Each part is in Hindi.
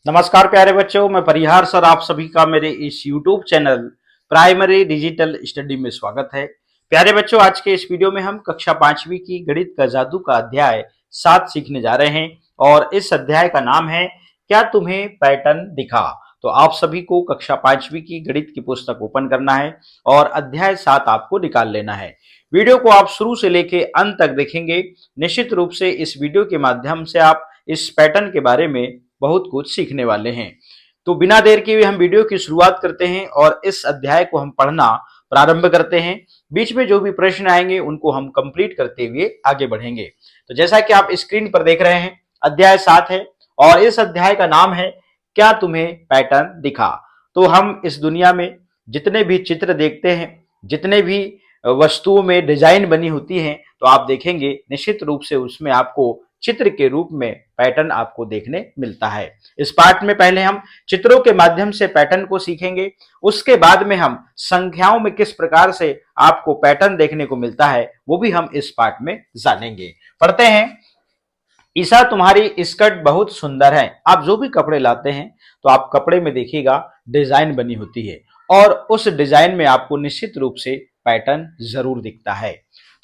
नमस्कार प्यारे बच्चों, मैं परिहार सर आप सभी का मेरे इस YouTube channel primary digital study में स्वागत है। प्यारे बच्चों, आज के इस वीडियो में हम कक्षा 5वीं की गणित का जादू का अध्याय 7 सीखने जा रहे हैं और इस अध्याय का नाम है क्या तुम्हें पैटर्न दिखा। तो आप सभी को कक्षा 5वीं की गणित की पुस्तक ओपन करना है और अध्याय 7 आपको निकाल लेना है। वीडियो को आप शुरू से लेके अंत तक देखेंगे। निश्चित रूप से इस वीडियो के माध्यम से आप इस पैटर्न के बारे में बहुत कुछ सीखने वाले हैं। तो बिना देर किए हम वीडियो की शुरुआत करते हैं और इस अध्याय को हम पढ़ना प्रारंभ करते हैं। बीच में जो भी प्रश्न आएंगे उनको हम कंप्लीट करते हुए आगे बढ़ेंगे। तो जैसा कि आप स्क्रीन पर देख रहे हैं, अध्याय 7 है और इस अध्याय का नाम है क्या तुम्हें पैटर्न दिखा। तो हम इस दुनिया में जितने भी चित्र देखते हैं, जितने भी वस्तुओं में डिजाइन बनी होती है, तो आप देखेंगे निश्चित रूप से उसमें आपको चित्र के रूप में पैटर्न आपको देखने मिलता है। इस पाठ में पहले हम चित्रों के माध्यम से पैटर्न को सीखेंगे, उसके बाद में हम संख्याओं में किस प्रकार से आपको पैटर्न देखने को मिलता है वो भी हम इस पाठ में जानेंगे। पढ़ते हैं। ईसा तुम्हारी स्कर्ट बहुत सुंदर है। आप जो भी कपड़े लाते हैं तो आप कपड़े में देखिएगा डिजाइन बनी होती है और उस डिजाइन में आपको निश्चित रूप से पैटर्न जरूर दिखता है।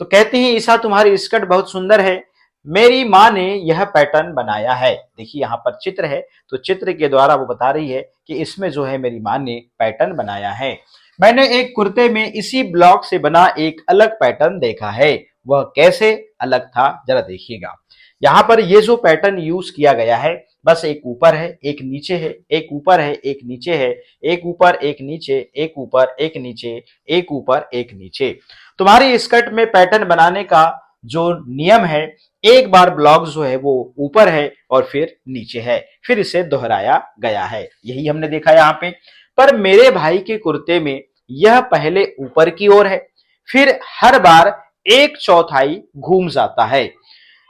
तो कहते हैं ईसा तुम्हारी स्कर्ट बहुत सुंदर है, मेरी माँ ने यह पैटर्न बनाया है। देखिए यहाँ पर चित्र है, तो चित्र के द्वारा वो बता रही है कि इसमें जो है मेरी माँ ने पैटर्न बनाया है। मैंने एक कुर्ते में इसी ब्लॉक से बना एक अलग पैटर्न देखा है। वह कैसे अलग था जरा देखिएगा। यहाँ पर ये जो पैटर्न यूज किया गया है, बस एक ऊपर है एक नीचे है, एक ऊपर है एक नीचे है, एक ऊपर एक नीचे, एक ऊपर एक नीचे, एक ऊपर एक नीचे। तुम्हारी स्कर्ट में पैटर्न बनाने का जो नियम है, एक बार ब्लॉक जो है वो ऊपर है और फिर नीचे है, फिर इसे दोहराया गया है। यही हमने देखा यहाँ पे। पर मेरे भाई के कुर्ते में यह पहले ऊपर की ओर है, फिर हर बार एक चौथाई घूम जाता है।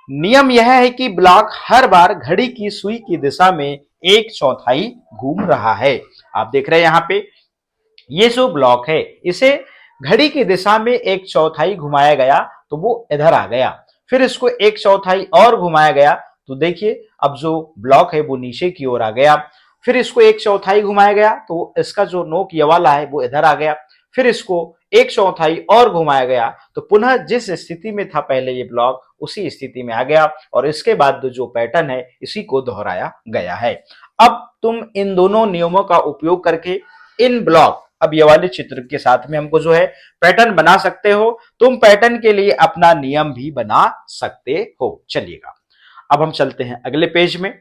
नियम यह है कि ब्लॉक हर बार घड़ी की सुई की दिशा में एक चौथाई घूम रहा है। आप देख रहे हैं यहाँ पे ये जो ब्लॉक है इसे घड़ी की दिशा में एक चौथाई घुमाया गया तो वो इधर आ गया, फिर इसको एक चौथाई और घुमाया गया तो देखिए अब जो ब्लॉक है वो नीचे की ओर आ गया, फिर इसको एक चौथाई घुमाया गया तो इसका जो नोक ये वाला है वो इधर आ गया, फिर इसको एक चौथाई और घुमाया गया तो पुनः जिस स्थिति में था पहले ये ब्लॉक उसी स्थिति में आ गया और इसके बाद जो पैटर्न है इसी को दोहराया गया है। अब तुम इन दोनों नियमों का उपयोग करके इन ब्लॉक अब ये वाले चित्र के साथ में हमको जो है पैटर्न बना सकते हो। तुम पैटर्न के लिए अपना नियम भी बना सकते हो। चलिएगा अब हम चलते हैं अगले पेज में।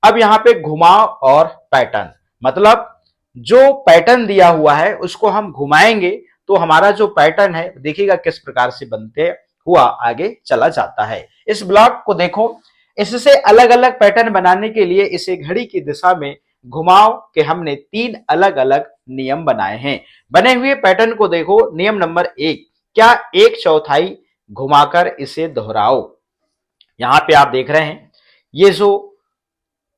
अब यहाँ पे घुमाव और पैटर्न, मतलब जो पैटर्न दिया हुआ है उसको हम घुमाएंगे तो हमारा जो पैटर्न है देखिएगा किस प्रकार से बनते हुआ आगे चला जाता है। इस ब्लॉक को देखो, इससे अलग अलग पैटर्न बनाने के लिए इसे घड़ी की दिशा में घुमाव के हमने 3 अलग अलग नियम बनाए हैं। बने हुए पैटर्न को देखो। नियम नंबर 1, क्या एक चौथाई घुमाकर इसे दोहराओ। यहां पे आप देख रहे हैं ये जो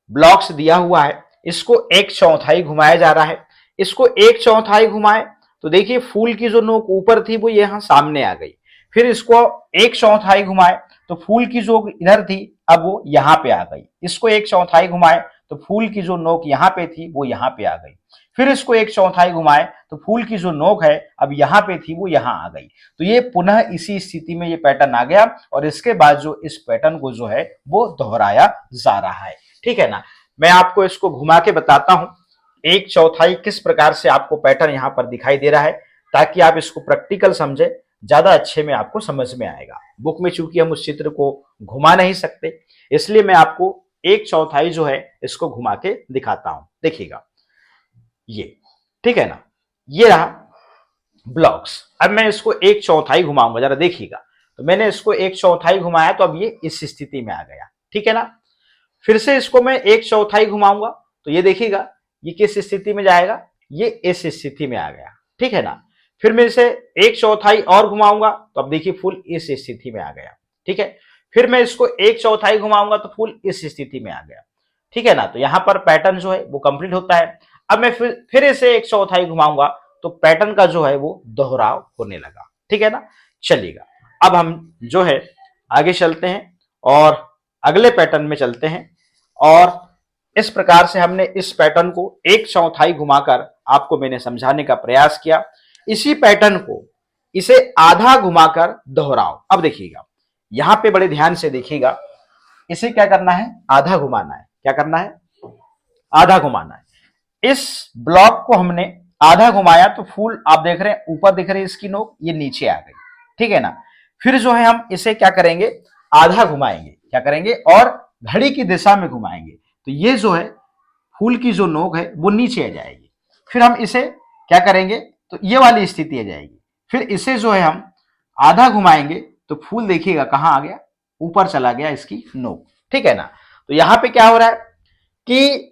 ब्लॉक्स दिया हुआ है इसको एक चौथाई घुमाया जा रहा है। इसको एक चौथाई घुमाए तो देखिए फूल की जो नोक ऊपर थी वो यहां सामने आ गई, फिर इसको एक चौथाई घुमाए तो फूल की जो इधर थी अब वो यहां पे आ गई। इसको एक चौथाई घुमाए तो फूल की जो नोक यहां पे थी वो यहां पे आ गई, फिर इसको एक चौथाई घुमाए तो फूल की जो नोक है अब यहां पे थी वो यहां आ गई। तो ये पुनः इसी स्थिति में ये पैटर्न आ गया और इसके बाद जो इस पैटर्न को जो है वो दोहराया जा रहा है। ठीक है ना। मैं आपको इसको घुमा के बताता हूं एक चौथाई किस प्रकार से आपको पैटर्न यहां पर दिखाई दे रहा है, ताकि आप इसको प्रैक्टिकल समझे, ज्यादा अच्छे में आपको समझ में आएगा। बुक में चूंकि हम उस चित्र को घुमा नहीं सकते इसलिए मैं आपको एक चौथाई जो है इसको घुमा के दिखाता हूं। देखिएगा ये, ठीक है ना, ये रहा ब्लॉक्स। अब मैं इसको एक चौथाई घुमाऊंगा, जरा देखिएगा। तो मैंने इसको एक चौथाई घुमाया तो अब ये इस स्थिति में आ गया। ठीक है ना। फिर से इसको मैं एक चौथाई घुमाऊंगा तो ये देखिएगा ये किस स्थिति में जाएगा, ये इस स्थिति में आ गया। ठीक है ना। फिर मैं इसे एक चौथाई और घुमाऊंगा तो अब देखिए फूल इस स्थिति में आ गया। ठीक है। फिर मैं इसको एक चौथाई घुमाऊंगा तो फूल इस स्थिति में आ गया। ठीक है ना। तो यहां पर पैटर्न जो है वो कंप्लीट होता है। अब मैं फिर इसे एक चौथाई घुमाऊंगा तो पैटर्न का जो है वो दोहराव होने लगा। ठीक है ना। चलिएगा अब हम जो है आगे चलते हैं और अगले पैटर्न में चलते हैं और इस प्रकार से हमने इस पैटर्न को 1/4 घुमाकर आपको मैंने समझाने का प्रयास किया। इसी पैटर्न को इसे आधा घुमाकर दोहराओ। अब देखिएगा, यहां पे बड़े ध्यान से देखिएगा, इसे क्या करना है, आधा घुमाना है। क्या करना है, आधा घुमाना है। इस ब्लॉक को हमने आधा घुमाया तो फूल आप देख रहे हैं ऊपर दिख रही है इसकी नोक, ये नीचे आ गई, ठीक है ना। फिर जो है हम इसे क्या करेंगे, आधा घुमाएंगे। क्या करेंगे, और घड़ी की दिशा में घुमाएंगे, तो ये जो है फूल की जो नोक है वो नीचे आ जाएगी। फिर हम इसे क्या करेंगे, तो ये वाली स्थिति आ जाएगी। फिर इसे जो है हम आधा घुमाएंगे तो फूल देखिएगा कहां आ गया, ऊपर चला गया इसकी नोक, ठीक है ना। तो यहां पे क्या हो रहा है कि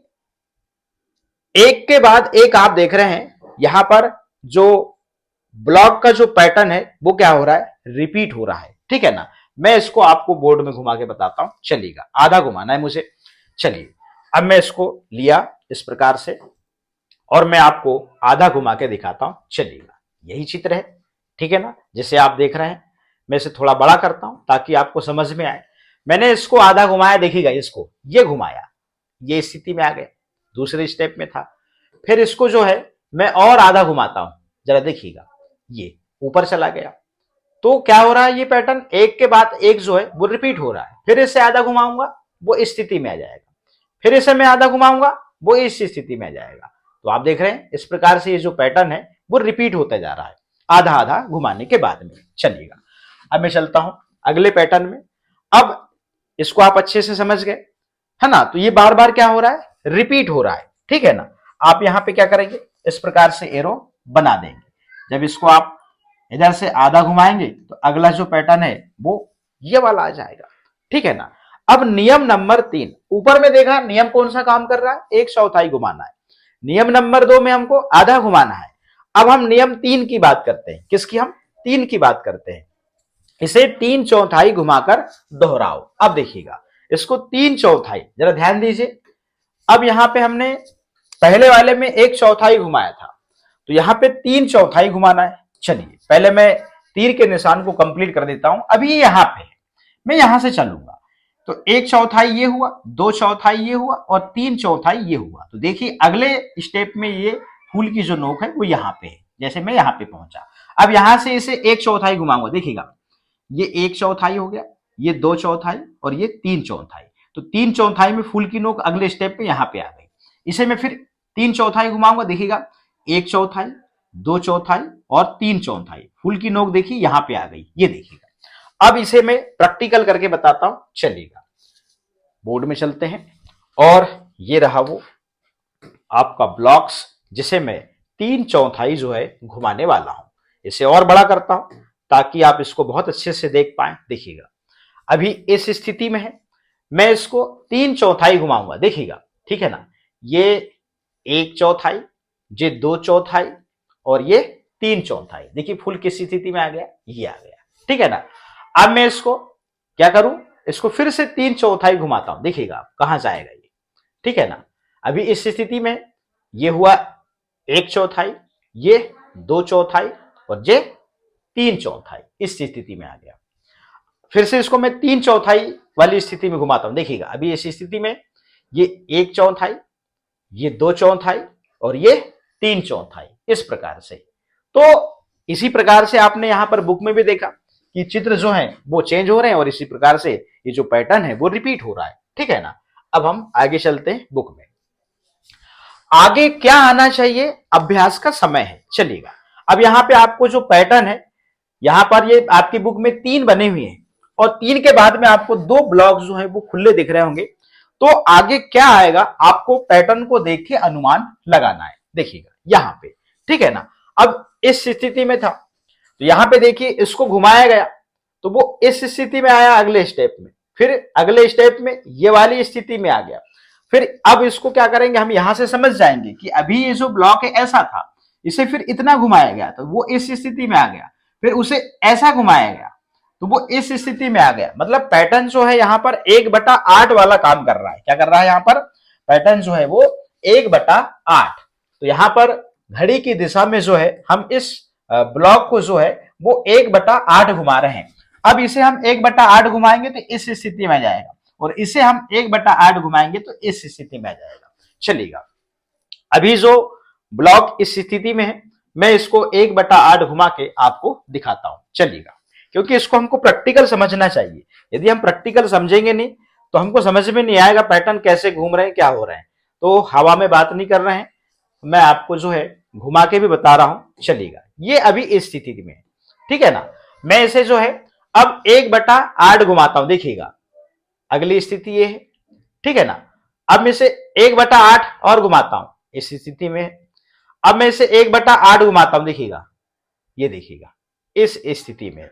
एक के बाद एक आप देख रहे हैं, यहां पर जो ब्लॉक का जो पैटर्न है वो क्या हो रहा है, रिपीट हो रहा है, ठीक है ना। मैं इसको आपको बोर्ड में घुमा के बताता हूं, चलिएगा। आधा घुमाना है मुझे, चलिए। अब मैं इसको लिया इस प्रकार से और मैं आपको आधा घुमा के दिखाता हूं, चलिएगा। यही चित्र है, ठीक है ना, जैसे आप देख रहे हैं। मैं इसे थोड़ा बड़ा करता हूं ताकि आपको समझ में आए। मैंने इसको आधा घुमाया, देखिएगा, इसको ये घुमाया, ये स्थिति में आ गए, दूसरे स्टेप में था। फिर इसको जो है मैं और आधा घुमाता हूं, जरा देखिएगा, ये ऊपर चला गया। तो क्या हो रहा है, ये पैटर्न एक के बाद एक जो है वो रिपीट हो रहा है। फिर इसे आधा घुमाऊंगा, वो इस स्थिति में आ जाएगा। फिर इसे मैं आधा घुमाऊंगा, वो इस स्थिति में आ जाएगा। तो आप देख रहे हैं इस प्रकार से ये जो पैटर्न है वो रिपीट होता जा रहा है आधा आधा घुमाने के बाद में। चलिएगा, अब मैं चलता हूं अगले पैटर्न में। अब इसको आप अच्छे से समझ गए, है ना। तो ये बार बार क्या हो रहा है, रिपीट हो रहा है, ठीक है ना। आप यहां पे क्या करेंगे, इस प्रकार से एरो बना देंगे। जब इसको आप इधर से आधा घुमाएंगे तो अगला जो पैटर्न है वो ये वाला आ जाएगा, ठीक है ना। अब नियम नंबर 3, ऊपर में देखा नियम कौन सा काम कर रहा है, 1/4 घुमाना है। नियम नंबर 2 में हमको आधा घुमाना है। अब हम नियम 3 की बात करते हैं। किसकी, हम 3 की बात करते हैं। इसे 3/4 घुमाकर दोहराओ। अब देखिएगा, इसको 3/4, जरा ध्यान दीजिए। अब यहां पे हमने पहले वाले में 1/4 घुमाया था, तो यहां पे 3/4 घुमाना है। चलिए, पहले मैं तीर के निशान को कंप्लीट कर देता हूं। अभी यहां पे मैं यहां से चलूंगा, तो 1/4 ये हुआ, 2/4 ये हुआ और 3/4 ये हुआ। तो देखिए अगले स्टेप में ये फूल की जो नोक है वो यहाँ पे है, जैसे मैं यहाँ पे पहुंचा। अब यहां से इसे 1/4 घुमाऊंगा, देखिएगा, ये 1/4 हो गया, ये 2/4 और ये 3/4। तो 3/4 में फूल की नोक अगले स्टेप पे यहाँ पे आ गई। इसे मैं फिर 3/4 घुमाऊंगा, देखिएगा, 1/4, 2/4 और 3/4। फूल की नोक देखिए यहाँ पे आ गई, ये देखिएगा। अब इसे मैं प्रैक्टिकल करके बताता हूं, चलिएगा। बोर्ड में चलते हैं और ये रहा वो आपका ब्लॉक्स, जिसे मैं 3/4 जो है घुमाने वाला हूं। इसे और बड़ा करता हूं ताकि आप इसको बहुत अच्छे से देख पाए। देखिएगा, अभी इस स्थिति में है, मैं इसको 3/4 घुमाऊंगा, देखिएगा, ठीक है ना। ये 1/4, ये 2/4 और ये 3/4। देखिए फूल किस स्थिति में आ गया, ये आ गया, ठीक है ना। अब मैं इसको क्या करूं, इसको फिर से 3/4 घुमाता हूं, देखिएगा आप कहां जाएगा ये, ठीक है ना। अभी इस स्थिति में ये हुआ 1/4, ये 2/4 और ये 3/4, इस स्थिति में आ गया। फिर से इसको मैं 3/4 वाली स्थिति में घुमाता हूं, देखिएगा, अभी इस स्थिति में ये 1/4, ये 2/4 और ये 3/4, इस प्रकार से। तो इसी प्रकार से आपने यहां पर बुक में भी देखा कि चित्र जो है वो चेंज हो रहे हैं और इसी प्रकार से ये जो पैटर्न है वो रिपीट हो रहा है, ठीक है ना। अब हम आगे चलते हैं बुक में। आगे क्या आना चाहिए, अभ्यास का समय है, चलिएगा। अब यहां पे आपको जो पैटर्न है, यहां पर ये आपकी बुक में 3 बने हुए हैं और 3 के बाद में आपको 2 ब्लॉक जो है वो खुले दिख रहे होंगे। तो आगे क्या आएगा, आपको पैटर्न को देख के अनुमान लगाना है, देखिएगा यहां पे, ठीक है ना। अब इस स्थिति में था, तो यहां पे देखिए इसको घुमाया गया तो वो इस स्थिति में आया अगले स्टेप में, फिर अगले स्टेप में ये वाली स्थिति में आ गया। फिर अब इसको क्या करेंगे, हम यहां से समझ जाएंगे कि अभी ये जो ब्लॉक है ऐसा था, इसे फिर इतना घुमाया गया तो वो इस स्थिति में आ गया, फिर उसे ऐसा घुमाया गया तो वो इस स्थिति में आ गया। मतलब पैटर्न जो है यहाँ पर 1/8 वाला काम कर रहा है। क्या कर रहा है यहाँ पर, पैटर्न जो है वो 1/8। तो यहाँ पर घड़ी की दिशा में जो है हम इस ब्लॉक को जो है वो 1/8 घुमा रहे हैं। अब इसे हम 1/8 घुमाएंगे तो इस स्थिति में आ जाएगा और इसे हम 1/8 घुमाएंगे तो इस स्थिति में आ जाएगा। चलिएगा, अभी जो ब्लॉक इस स्थिति में है मैं इसको 1/8 घुमा के आपको दिखाता हूं। चलिएगा, क्योंकि इसको हमको प्रैक्टिकल समझना चाहिए। यदि हम प्रैक्टिकल समझेंगे नहीं तो हमको समझ में नहीं आएगा पैटर्न कैसे घूम रहे हैं, क्या हो रहे हैं। तो हवा में बात नहीं कर रहे हैं, मैं आपको जो है घुमा के भी बता रहा हूं। चलिएगा, ये अभी इस स्थिति में है, ठीक है ना। मैं इसे जो है अब 1/8 घुमाता हूं, देखिएगा अगली स्थिति ये है, ठीक है ना। अब मैं इसे 1/8 और घुमाता हूं, इस स्थिति में है। अब मैं इसे 1/8 घुमाता हूं, देखिएगा, ये देखिएगा इस स्थिति में।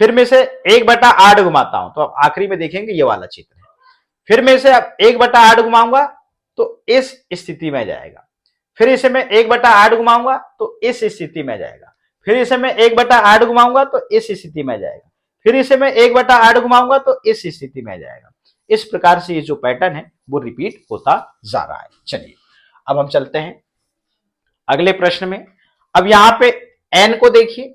फिर मैं इसे 1/8 घुमाता हूं तो अब आखिरी में देखेंगे ये वाला चित्र है। फिर मैं इसे अब 1/8 घुमाऊंगा तो इस स्थिति में जाएगा। फिर इसे मैं 1/8 घुमाऊंगा तो इस स्थिति में जाएगा। फिर इसे मैं 1/8 घुमाऊंगा तो इस स्थिति में जाएगा। फिर इसे मैं 1/8 घुमाऊंगा तो इस स्थिति में जाएगा। इस प्रकार से ये जो पैटर्न है वो रिपीट होता जा रहा है। चलिए, अब हम चलते हैं अगले प्रश्न में। अब यहां पे एन को देखिए,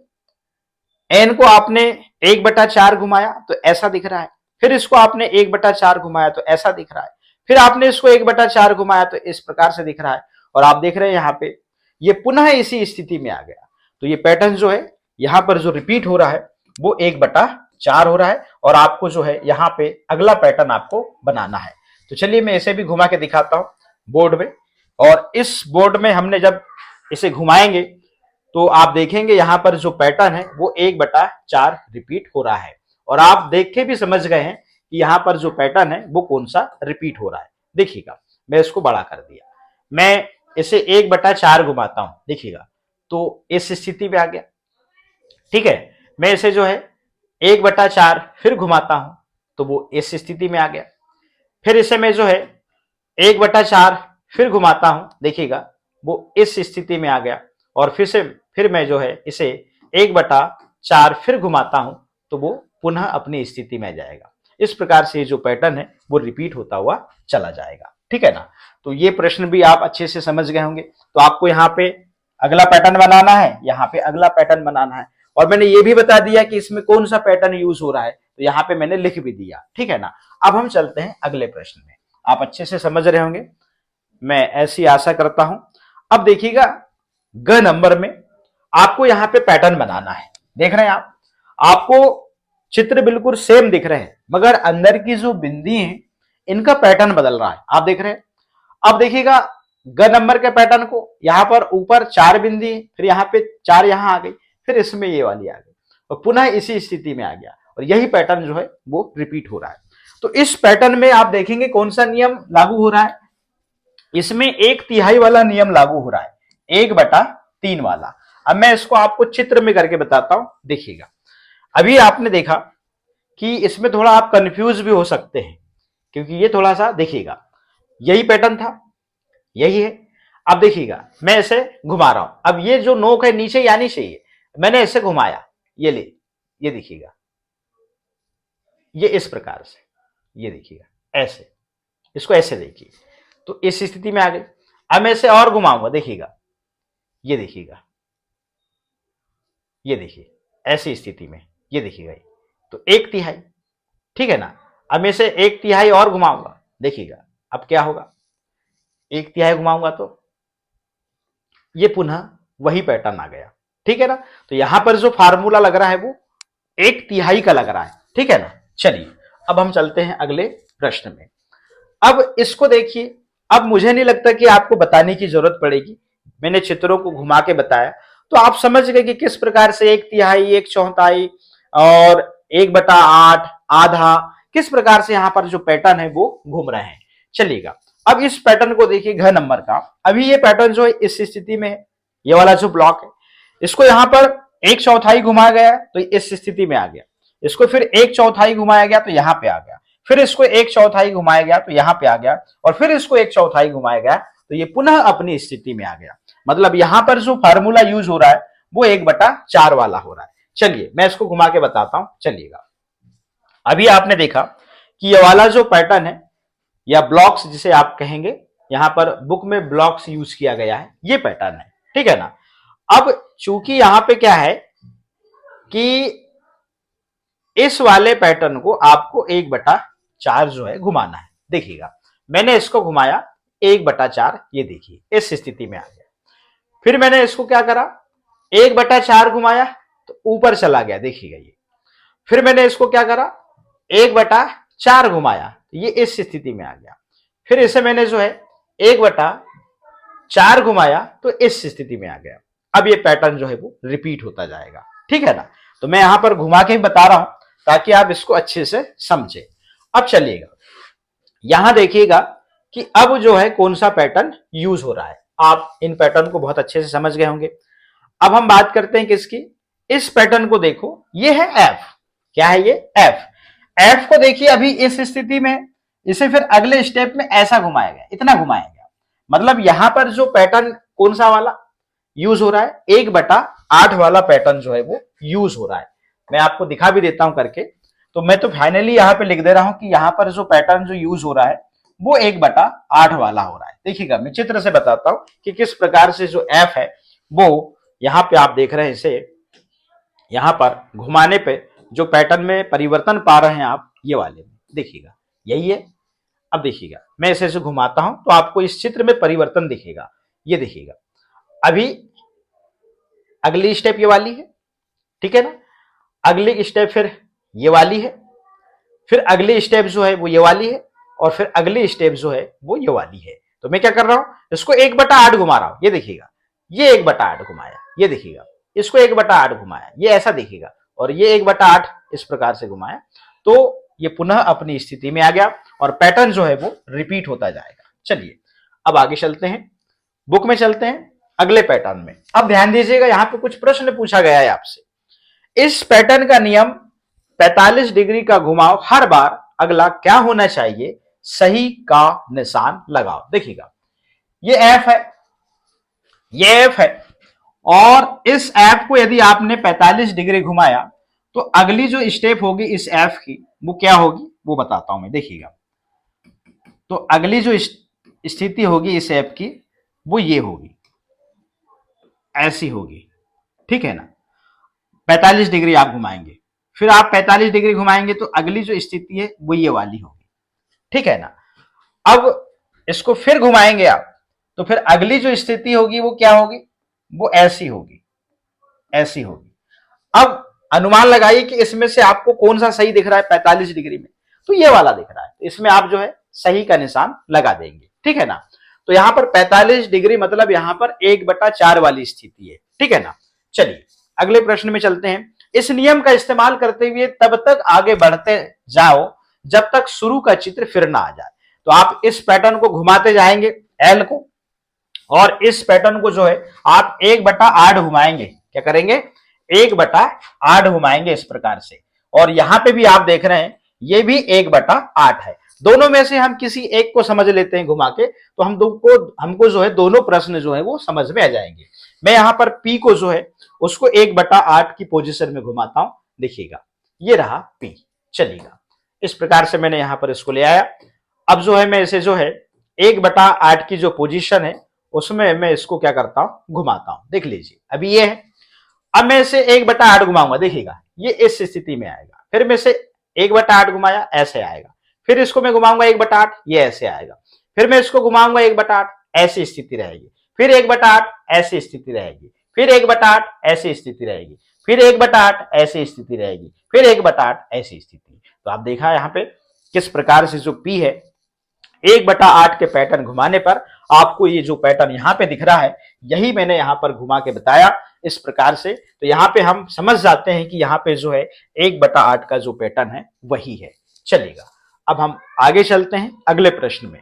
एन को आपने 1/4 घुमाया तो ऐसा दिख रहा है। फिर इसको आपने 1/4 घुमाया तो ऐसा दिख रहा है। फिर आपने इसको 1/4 घुमाया तो इस प्रकार से दिख रहा है। और आप देख रहे हैं यहाँ पे ये पुनः इसी स्थिति में आ गया। तो ये पैटर्न जो है यहाँ पर जो रिपीट हो रहा है वो 1/4 हो रहा है। और आपको जो है यहाँ पे अगला पैटर्न आपको बनाना है। तो चलिए मैं इसे भी घुमा के दिखाता हूँ बोर्ड में। और इस बोर्ड में हमने जब इसे घुमाएंगे तो आप देखेंगे यहां पर जो पैटर्न है वो 1/4 रिपीट हो रहा है। और आप देख के भी समझ गए हैं कि यहां पर जो पैटर्न है वो कौन सा रिपीट हो रहा है। देखिएगा, मैं इसको बड़ा कर दिया, मैं इसे 1/4 घुमाता हूं, देखिएगा तो इस स्थिति में आ गया, ठीक है। मैं इसे जो है 1/4 फिर घुमाता हूं तो वो इस स्थिति में आ गया। फिर इसे मैं जो है 1/4 फिर घुमाता हूं, देखिएगा वो इस स्थिति में आ गया। और फिर मैं जो है इसे 1/4 फिर घुमाता हूं तो वो पुनः अपनी स्थिति में जाएगा। इस प्रकार से जो पैटर्न है वो रिपीट होता हुआ चला जाएगा, ठीक है ना। तो ये प्रश्न भी आप अच्छे से समझ गए होंगे। तो आपको यहाँ पे अगला पैटर्न बनाना है, यहाँ पे अगला पैटर्न बनाना है। और मैंने ये भी बता दिया कि इसमें कौन सा पैटर्न यूज हो रहा है, तो यहाँ पे मैंने लिख भी दिया, ठीक है ना। अब हम चलते हैं अगले प्रश्न में। आप अच्छे से समझ रहे होंगे, मैं ऐसी आशा करता हूं। अब देखिएगा, ग नंबर में आपको यहां पे पैटर्न बनाना है। देख रहे हैं आप, आपको चित्र बिल्कुल सेम दिख रहे हैं मगर अंदर की जो बिंदी है इनका पैटर्न बदल रहा है। आप देख रहे हैं, अब देखिएगा ग नंबर के पैटर्न को, यहां पर ऊपर 4 बिंदी है, फिर यहाँ पे 4 यहां आ गई, फिर इसमें ये वाली आ गई और पुनः इसी स्थिति में आ गया। और यही पैटर्न जो है वो रिपीट हो रहा है। तो इस पैटर्न में आप देखेंगे कौन सा नियम लागू हो रहा है, इसमें 1/3 वाला नियम लागू हो रहा है, 1/3 वाला। अब मैं इसको आपको चित्र में करके बताता हूं, देखिएगा। अभी आपने देखा कि इसमें थोड़ा आप कंफ्यूज भी हो सकते हैं क्योंकि ये थोड़ा सा, देखिएगा यही पैटर्न था, यही है। अब देखिएगा मैं इसे घुमा रहा हूं, अब ये जो नोक है नीचे यानी चाहिए, मैंने इसे घुमाया, ये ले, ये देखिएगा, ये इस प्रकार से, ये देखिएगा ऐसे, इसको ऐसे देखिए तो इस स्थिति में आ गई। अब मैं इसे और घुमाऊंगा, देखिएगा, ये देखिएगा, ये देखिए ऐसी स्थिति में, ये देखिएगा तो 1/3, ठीक है ना। अब मैं इसे 1/3 और घुमाऊंगा, देखिएगा अब क्या होगा, 1/3 घुमाऊंगा तो ये पुनः वही पैटर्न आ गया, ठीक है ना। तो यहां पर जो फार्मूला लग रहा है वो 1/3 का लग रहा है, ठीक है ना। चलिए अब हम चलते हैं अगले प्रश्न में। अब इसको देखिए, अब मुझे नहीं लगता कि आपको बताने की जरूरत पड़ेगी, मैंने चित्रों को घुमा के बताया तो आप समझ गए कि किस प्रकार से 1/3, 1/4 और 1/8, आधा, किस प्रकार से यहाँ पर जो पैटर्न है वो घूम रहे हैं। चलिएगा, अब इस पैटर्न को देखिए, घ नंबर का। अभी ये पैटर्न जो है इस स्थिति में है, ये वाला जो ब्लॉक है, इसको यहाँ पर 1/4 घुमाया गया तो इस स्थिति में आ गया। इसको फिर 1/4 घुमाया गया तो यहाँ पे आ गया। फिर इसको 1/4 घुमाया गया तो यहाँ पे आ गया। और फिर इसको 1/4 घुमाया गया तो ये पुनः अपनी स्थिति में आ गया। मतलब यहां पर जो फार्मूला यूज हो रहा है वो 1/4 वाला हो रहा है। चलिए मैं इसको घुमा के बताता हूं, चलिएगा। अभी आपने देखा कि ये वाला जो पैटर्न है या ब्लॉक्स जिसे आप कहेंगे, यहां पर बुक में ब्लॉक्स यूज किया गया है, ये पैटर्न है, ठीक है ना। अब चूंकि यहां पे क्या है कि इस वाले पैटर्न को आपको 1/4 4 जो है घुमाना है। देखिएगा मैंने इसको घुमाया 1/4, ये देखिए इस स्थिति में आ गया। फिर मैंने इसको क्या करा, 1/4 घुमाया तो ऊपर चला गया, देखिएगा ये। फिर मैंने इसको क्या करा, 1/4 घुमाया, ये इस स्थिति में आ गया। फिर इसे मैंने जो है 1/4 घुमाया तो इस स्थिति में आ गया। अब ये पैटर्न जो है वो रिपीट होता जाएगा, ठीक है ना। तो मैं यहां पर घुमा के ही बता रहा हूं ताकि आप इसको अच्छे से समझे। अब चलिएगा यहां देखिएगा कि अब जो है कौन सा पैटर्न यूज हो रहा है। आप इन पैटर्न को बहुत अच्छे से समझ गए होंगे। अब हम बात करते हैं किसकी, इस पैटर्न को देखो, ये है एफ। क्या है ये, एफ। एफ को देखिए अभी इस स्थिति में है, इसे फिर अगले स्टेप में ऐसा घुमाया गया, इतना घुमाया गया। मतलब यहां पर जो पैटर्न कौन सा वाला यूज हो रहा है, 1/8 वाला पैटर्न जो है वो यूज हो रहा है। मैं आपको दिखा भी देता हूं करके। तो मैं तो फाइनली यहां पे लिख दे रहा हूं कि यहां पर जो पैटर्न जो यूज हो रहा है वो 1/8 वाला हो रहा है। देखिएगा मैं चित्र से बताता हूं कि किस प्रकार से जो एफ है वो यहां पे आप देख रहे हैं, इसे यहां पर घुमाने पे जो पैटर्न में परिवर्तन पा रहे हैं आप, ये वाले में देखिएगा यही है। अब देखिएगा मैं इसे घुमाता हूं तो आपको इस चित्र में परिवर्तन दिखेगा। ये देखिएगा अभी अगली स्टेप ये वाली है, ठीक है ना। अगली स्टेप फिर ये वाली है, फिर अगली स्टेप जो है वो ये वाली है, और फिर अगली स्टेप जो है वो ये वाली है। तो मैं क्या कर रहा हूं, इसको 1/8 घुमा रहा हूं। ये देखिएगा ये 1/8 घुमाया, ये देखिएगा इसको 1/8 घुमाया, ये ऐसा देखिएगा, और ये 1/8 इस प्रकार से घुमाया। तो ये पुनः अपनी स्थिति में आ गया और पैटर्न जो है वो रिपीट होता जाएगा। चलिए अब आगे चलते हैं, बुक में चलते हैं अगले पैटर्न में। अब ध्यान दीजिएगा यहां पे कुछ प्रश्न पूछा गया है आपसे। इस पैटर्न का नियम 45 डिग्री का घुमाव हर बार अगला क्या होना चाहिए, सही का निशान लगाओ। देखिएगा ये एफ है, ये एफ है, और इस एफ को यदि आपने 45 डिग्री घुमाया तो अगली जो स्टेप होगी इस एफ की वो क्या होगी वो बताता हूं मैं। देखिएगा तो अगली जो स्थिति होगी इस एफ की वो ये होगी, ऐसी होगी, ठीक है ना। 45 डिग्री आप घुमाएंगे, फिर आप 45 डिग्री घुमाएंगे तो अगली जो स्थिति है वो ये वाली होगी, ठीक है ना। अब इसको फिर घुमाएंगे आप तो फिर अगली जो स्थिति होगी वो क्या होगी, वो ऐसी होगी, ऐसी होगी। अब अनुमान लगाइए कि इसमें से आपको कौन सा सही दिख रहा है 45 डिग्री में, तो ये वाला दिख रहा है। तो इसमें आप जो है सही का निशान लगा देंगे, ठीक है ना। तो यहां पर 45 डिग्री मतलब यहां पर 1/4 वाली स्थिति है, ठीक है ना। चलिए अगले प्रश्न में चलते हैं। इस नियम का इस्तेमाल करते हुए तब तक आगे बढ़ते जाओ जब तक शुरू का चित्र फिर ना आ जाए। तो आप इस पैटर्न को घुमाते जाएंगे एल को, और इस पैटर्न को जो है आप 1/8 घुमाएंगे। क्या करेंगे, 1/8 घुमाएंगे इस प्रकार से। और यहां पे भी आप देख रहे हैं ये भी 1/8 है। दोनों में से हम किसी एक को समझ लेते हैं घुमा के, तो हमको जो है दोनों प्रश्न जो है वो समझ में आ जाएंगे। मैं यहां पर पी को जो है उसको 1/8 की पोजीशन में घुमाता हूं। देखिएगा ये रहा पी। चलिएगा इस प्रकार से मैंने यहां पर इसको ले आया। अब जो है मैं इसे जो है 1/8 की जो पोजीशन है उसमें मैं इसको क्या करता हूं, घुमाता हूं। देख लीजिए अभी ये है। अब मैं इसे 1/8 घुमाऊंगा, देखिएगा ये इस स्थिति में आएगा। फिर मैं इसे 1/8 घुमाया, ऐसे आएगा। फिर इसको मैं घुमाऊंगा 1/8, ये ऐसे आएगा। फिर मैं इसको घुमाऊंगा 1/8, ऐसी स्थिति रहेगी। फिर 1/8 ऐसी स्थिति रहेगी। फिर 1/8 ऐसी स्थिति रहेगी। फिर 1/8 ऐसी स्थिति रहेगी। फिर 1/8 ऐसी स्थिति। तो आप देखा यहाँ पे किस प्रकार से जो पी है 1/8 के पैटर्न घुमाने पर आपको ये जो पैटर्न यहाँ पे दिख रहा है यही मैंने यहाँ पर घुमा के बताया इस प्रकार से। तो यहाँ पे हम समझ जाते हैं कि यहाँ पे जो है 1/8 का जो पैटर्न है वही है। चलेगा अब हम आगे चलते हैं अगले प्रश्न में।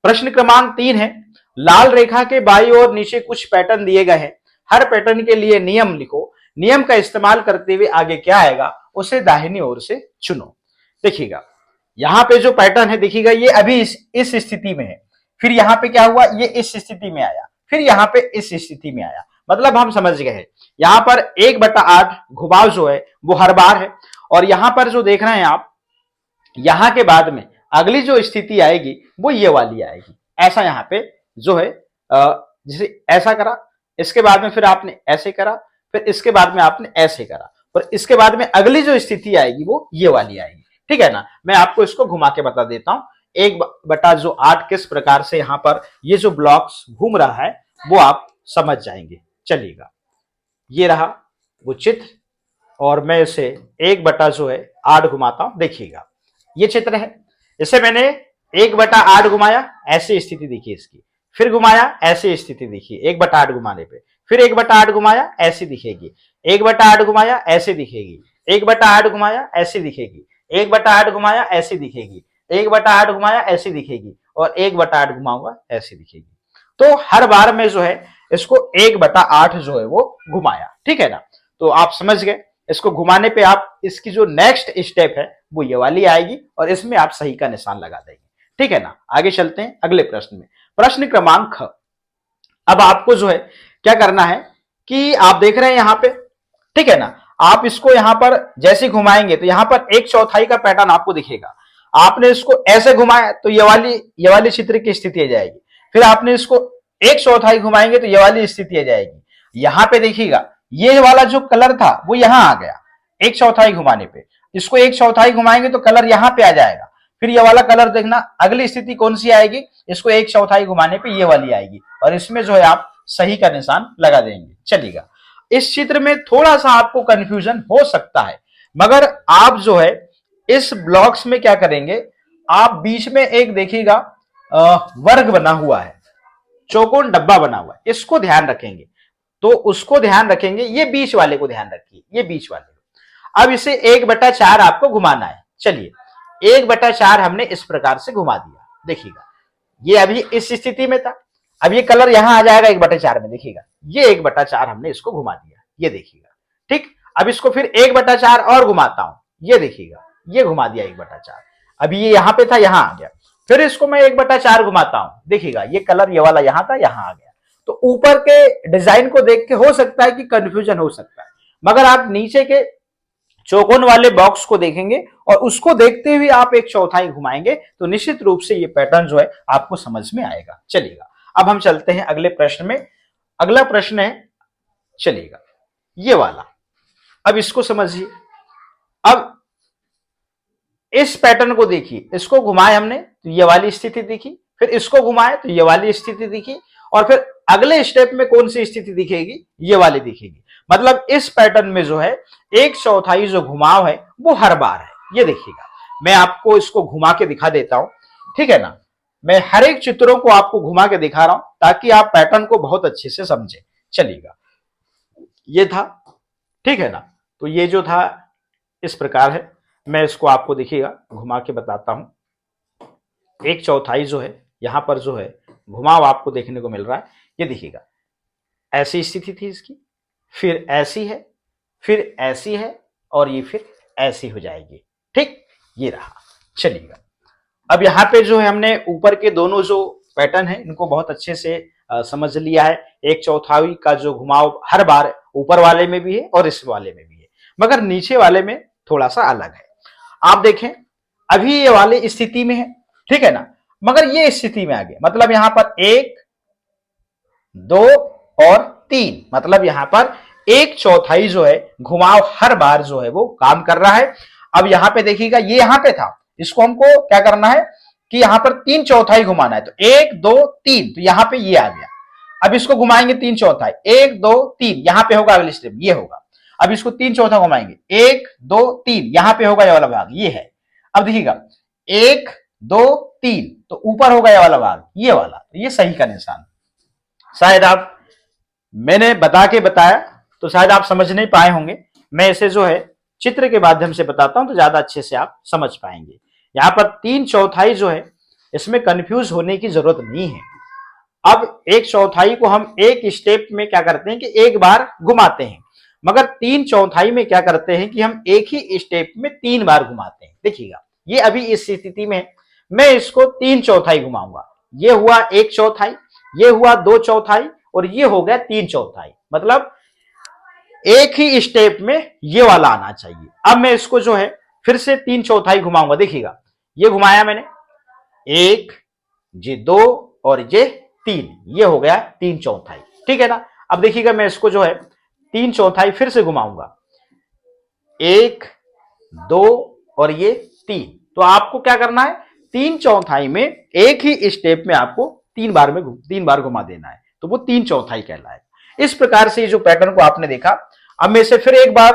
प्रश्न क्रमांक 3 है, लाल रेखा के बाईं ओर नीचे कुछ पैटर्न दिए गए हैं। हर पैटर्न के लिए नियम लिखो। नियम का इस्तेमाल करते हुए आगे क्या आएगा उसे दाहिनी ओर से चुनो। देखिएगा यहां पे जो पैटर्न है, देखिएगा ये अभी इस स्थिति में है। फिर यहां पे क्या हुआ, ये इस स्थिति में आया। फिर यहां पे इस स्थिति में आया। मतलब हम समझ गए हैं यहां पर 1/8 घुमाव जो है वो हर बार है। और यहां पर जो देख रहे हैं आप, यहां के बाद में अगली जो स्थिति आएगी वो ये वाली आएगी। ऐसा यहां पे जो है जैसे ऐसा करा, इसके बाद में फिर आपने ऐसे करा, फिर इसके बाद में आपने ऐसे करा, और इसके बाद में अगली जो स्थिति आएगी वो ये वाली आएगी। ठीक है ना। मैं आपको इसको घुमा के बता देता हूं, 1/8 किस प्रकार से यहां पर ये जो ब्लॉक्स घूम रहा है वो आप समझ जाएंगे। चलिएगा, ये रहा वो चित्र और मैं इसे 1/8 घुमाता हूं। देखिएगा, ये चित्र है, इसे मैंने 1/8 घुमाया, ऐसी स्थिति देखिए इसकी, फिर घुमाया, ऐसी स्थिति देखिए 1/8 घुमाने पे, फिर 1/8 घुमाया, ऐसी दिखेगी, 1/8 घुमाया, ऐसी दिखेगी, 1/8 घुमाया, ऐसी दिखेगी, 1/8 घुमाया, ऐसी दिखेगी, 1/8 घुमाया, ऐसी दिखेगी, और 1/8 घुमाऊंगा, ऐसी दिखेगी। तो हर बार में जो है इसको 1/8 जो है वो घुमाया, ठीक है ना। तो आप समझ गए, इसको घुमाने पे आप इसकी जो नेक्स्ट स्टेप है वो ये वाली आएगी और इसमें आप सही का निशान लगा देंगे, ठीक है ना। आगे चलते हैं अगले प्रश्न में, प्रश्न क्रमांक ख। अब आपको जो है क्या करना है कि आप देख रहे हैं यहां पे, ठीक है ना, आप इसको यहां पर जैसे घुमाएंगे तो यहां पर 1/4 का पैटर्न आपको दिखेगा। आपने इसको ऐसे घुमाया तो ये वाली चित्र की स्थिति आ जाएगी, फिर आपने इसको 1/4 घुमाएंगे तो ये वाली स्थिति आ जाएगी। यहां पे देखिएगा, ये वाला जो कलर था वो यहां आ गया 1/4 घुमाने पे, इसको 1/4 घुमाएंगे तो कलर यहां पे आ जाएगा। फिर ये वाला कलर देखना, अगली स्थिति कौन सी आएगी, इसको 1/4 घुमाने पे ये वाली आएगी और इसमें जो है आप सही का निशान लगा देंगे। चलिएगा, इस चित्र में थोड़ा सा आपको कंफ्यूजन हो सकता है, मगर आप जो है इस ब्लॉक्स में क्या करेंगे, आप बीच में एक देखिएगा वर्ग बना हुआ है, चौकोन डब्बा बना हुआ है, इसको ध्यान रखेंगे, तो उसको ध्यान रखेंगे, ये बीच वाले को ध्यान रखिए, ये बीच वाले को। अब इसे 1/4 आपको घुमाना है। चलिए, 1/4 हमने इस प्रकार से घुमा दिया, देखिएगा ये अभी इस स्थिति में था, अब ये कलर यहां आ जाएगा 1/4 में, देखिएगा ये 1/4 हमने इसको घुमा दिया, ये देखिएगा, ठीक। अब इसको फिर 1/4 और घुमाता हूं, ये देखिएगा ये घुमा दिया 1/4, अभी ये यहां पे था, यहां आ गया, फिर इसको मैं 1/4 घुमाता हूं, देखिएगा ये कलर ये वाला यहां था, यहां आ गया। तो ऊपर के डिजाइन को देख के हो सकता है कि कंफ्यूजन हो सकता है, मगर आप नीचे के चौकोन वाले बॉक्स को देखेंगे और उसको देखते हुए आप 1/4 घुमाएंगे तो निश्चित रूप से ये पैटर्न जो है आपको समझ में आएगा। चलिएगा, अब हम चलते हैं अगले प्रश्न में। अगला प्रश्न है, चलिएगा ये वाला, अब इसको समझिए। अब इस पैटर्न को देखिए, इसको घुमाए हमने तो ये वाली स्थिति दिखी, फिर इसको घुमाए तो ये वाली स्थिति दिखी, और फिर अगले स्टेप में कौन सी स्थिति दिखेगी, ये वाली दिखेगी। मतलब इस पैटर्न में जो है 1/4 जो घुमाव है वो हर बार है, ये देखिएगा। मैं आपको इसको घुमा के दिखा देता हूं, ठीक है ना। मैं हर एक चित्रों को आपको घुमा के दिखा रहा हूं ताकि आप पैटर्न को बहुत अच्छे से समझें। चलिएगा, ये था, ठीक है ना। तो ये जो था इस प्रकार है, मैं इसको आपको देखिएगा घुमा के बताता हूं। 1/4 जो है यहां पर जो है घुमाव आपको देखने को मिल रहा है, ये देखिएगा ऐसी स्थिति थी इसकी, फिर ऐसी है, फिर ऐसी है, और ये फिर ऐसी हो जाएगी, ठीक, ये रहा। चलिएगा, अब यहां पे जो है हमने ऊपर के दोनों जो पैटर्न है इनको बहुत अच्छे से समझ लिया है। 1/4 का जो घुमाव हर बार ऊपर वाले में भी है और इस वाले में भी है, मगर नीचे वाले में थोड़ा सा अलग है। आप देखें, अभी ये वाले स्थिति में है, ठीक है ना, मगर ये स्थिति में आ गया, मतलब यहां पर 1, 2 और 3, मतलब यहां पर 1/4 जो है घुमाव हर बार जो है वो काम कर रहा है। अब यहां पे देखिएगा, ये यहां पे था, इसको हमको क्या करना है कि यहां पर 3/4 घुमाना है, तो 1, 2, 3, तो यहां पे ये आ गया। अब इसको घुमाएंगे 3/4, 1, 2, 3, यहां पे होगा अगली स्टेप, ये होगा। अब इसको 3/4 घुमाएंगे, 1, 2, 3, यहां पे होगा ये वाला भाग, ये है। अब देखिएगा 1, 2, 3, तो ऊपर होगा ये वाला भाग, ये वाला, तो ये सही का निशान। शायद आप, मैंने बता के बताया तो शायद आप समझ नहीं पाए होंगे, मैं इसे जो है चित्र के माध्यम से बताता हूं तो ज्यादा अच्छे से आप समझ पाएंगे। यहां पर 3/4 जो है इसमें कंफ्यूज होने की जरूरत नहीं है। अब 1/4 को हम एक स्टेप में क्या करते हैं कि एक बार घुमाते हैं, मगर 3/4 में क्या करते हैं कि हम एक ही स्टेप में 3 बार घुमाते हैं। देखिएगा, ये अभी इस स्थिति में मैं इसको 3/4 घुमाऊंगा, ये हुआ 1/4, ये हुआ 2/4 और ये हो गया 3/4, मतलब एक ही स्टेप में ये वाला आना चाहिए। अब मैं इसको जो है फिर से 3/4 घुमाऊंगा, देखिएगा ये घुमाया मैंने, 1, ये 2 और ये 3, ये हो गया 3/4, ठीक है ना। अब देखिएगा मैं इसको जो है 3/4 फिर से घुमाऊंगा, 1, 2 और ये 3। तो आपको क्या करना है, 3/4 में एक ही स्टेप में आपको 3 बार घुमा देना है, तो वो 3/4 कहलाएगा। इस प्रकार से जो पैटर्न को आपने देखा, अब मैं इसे फिर एक बार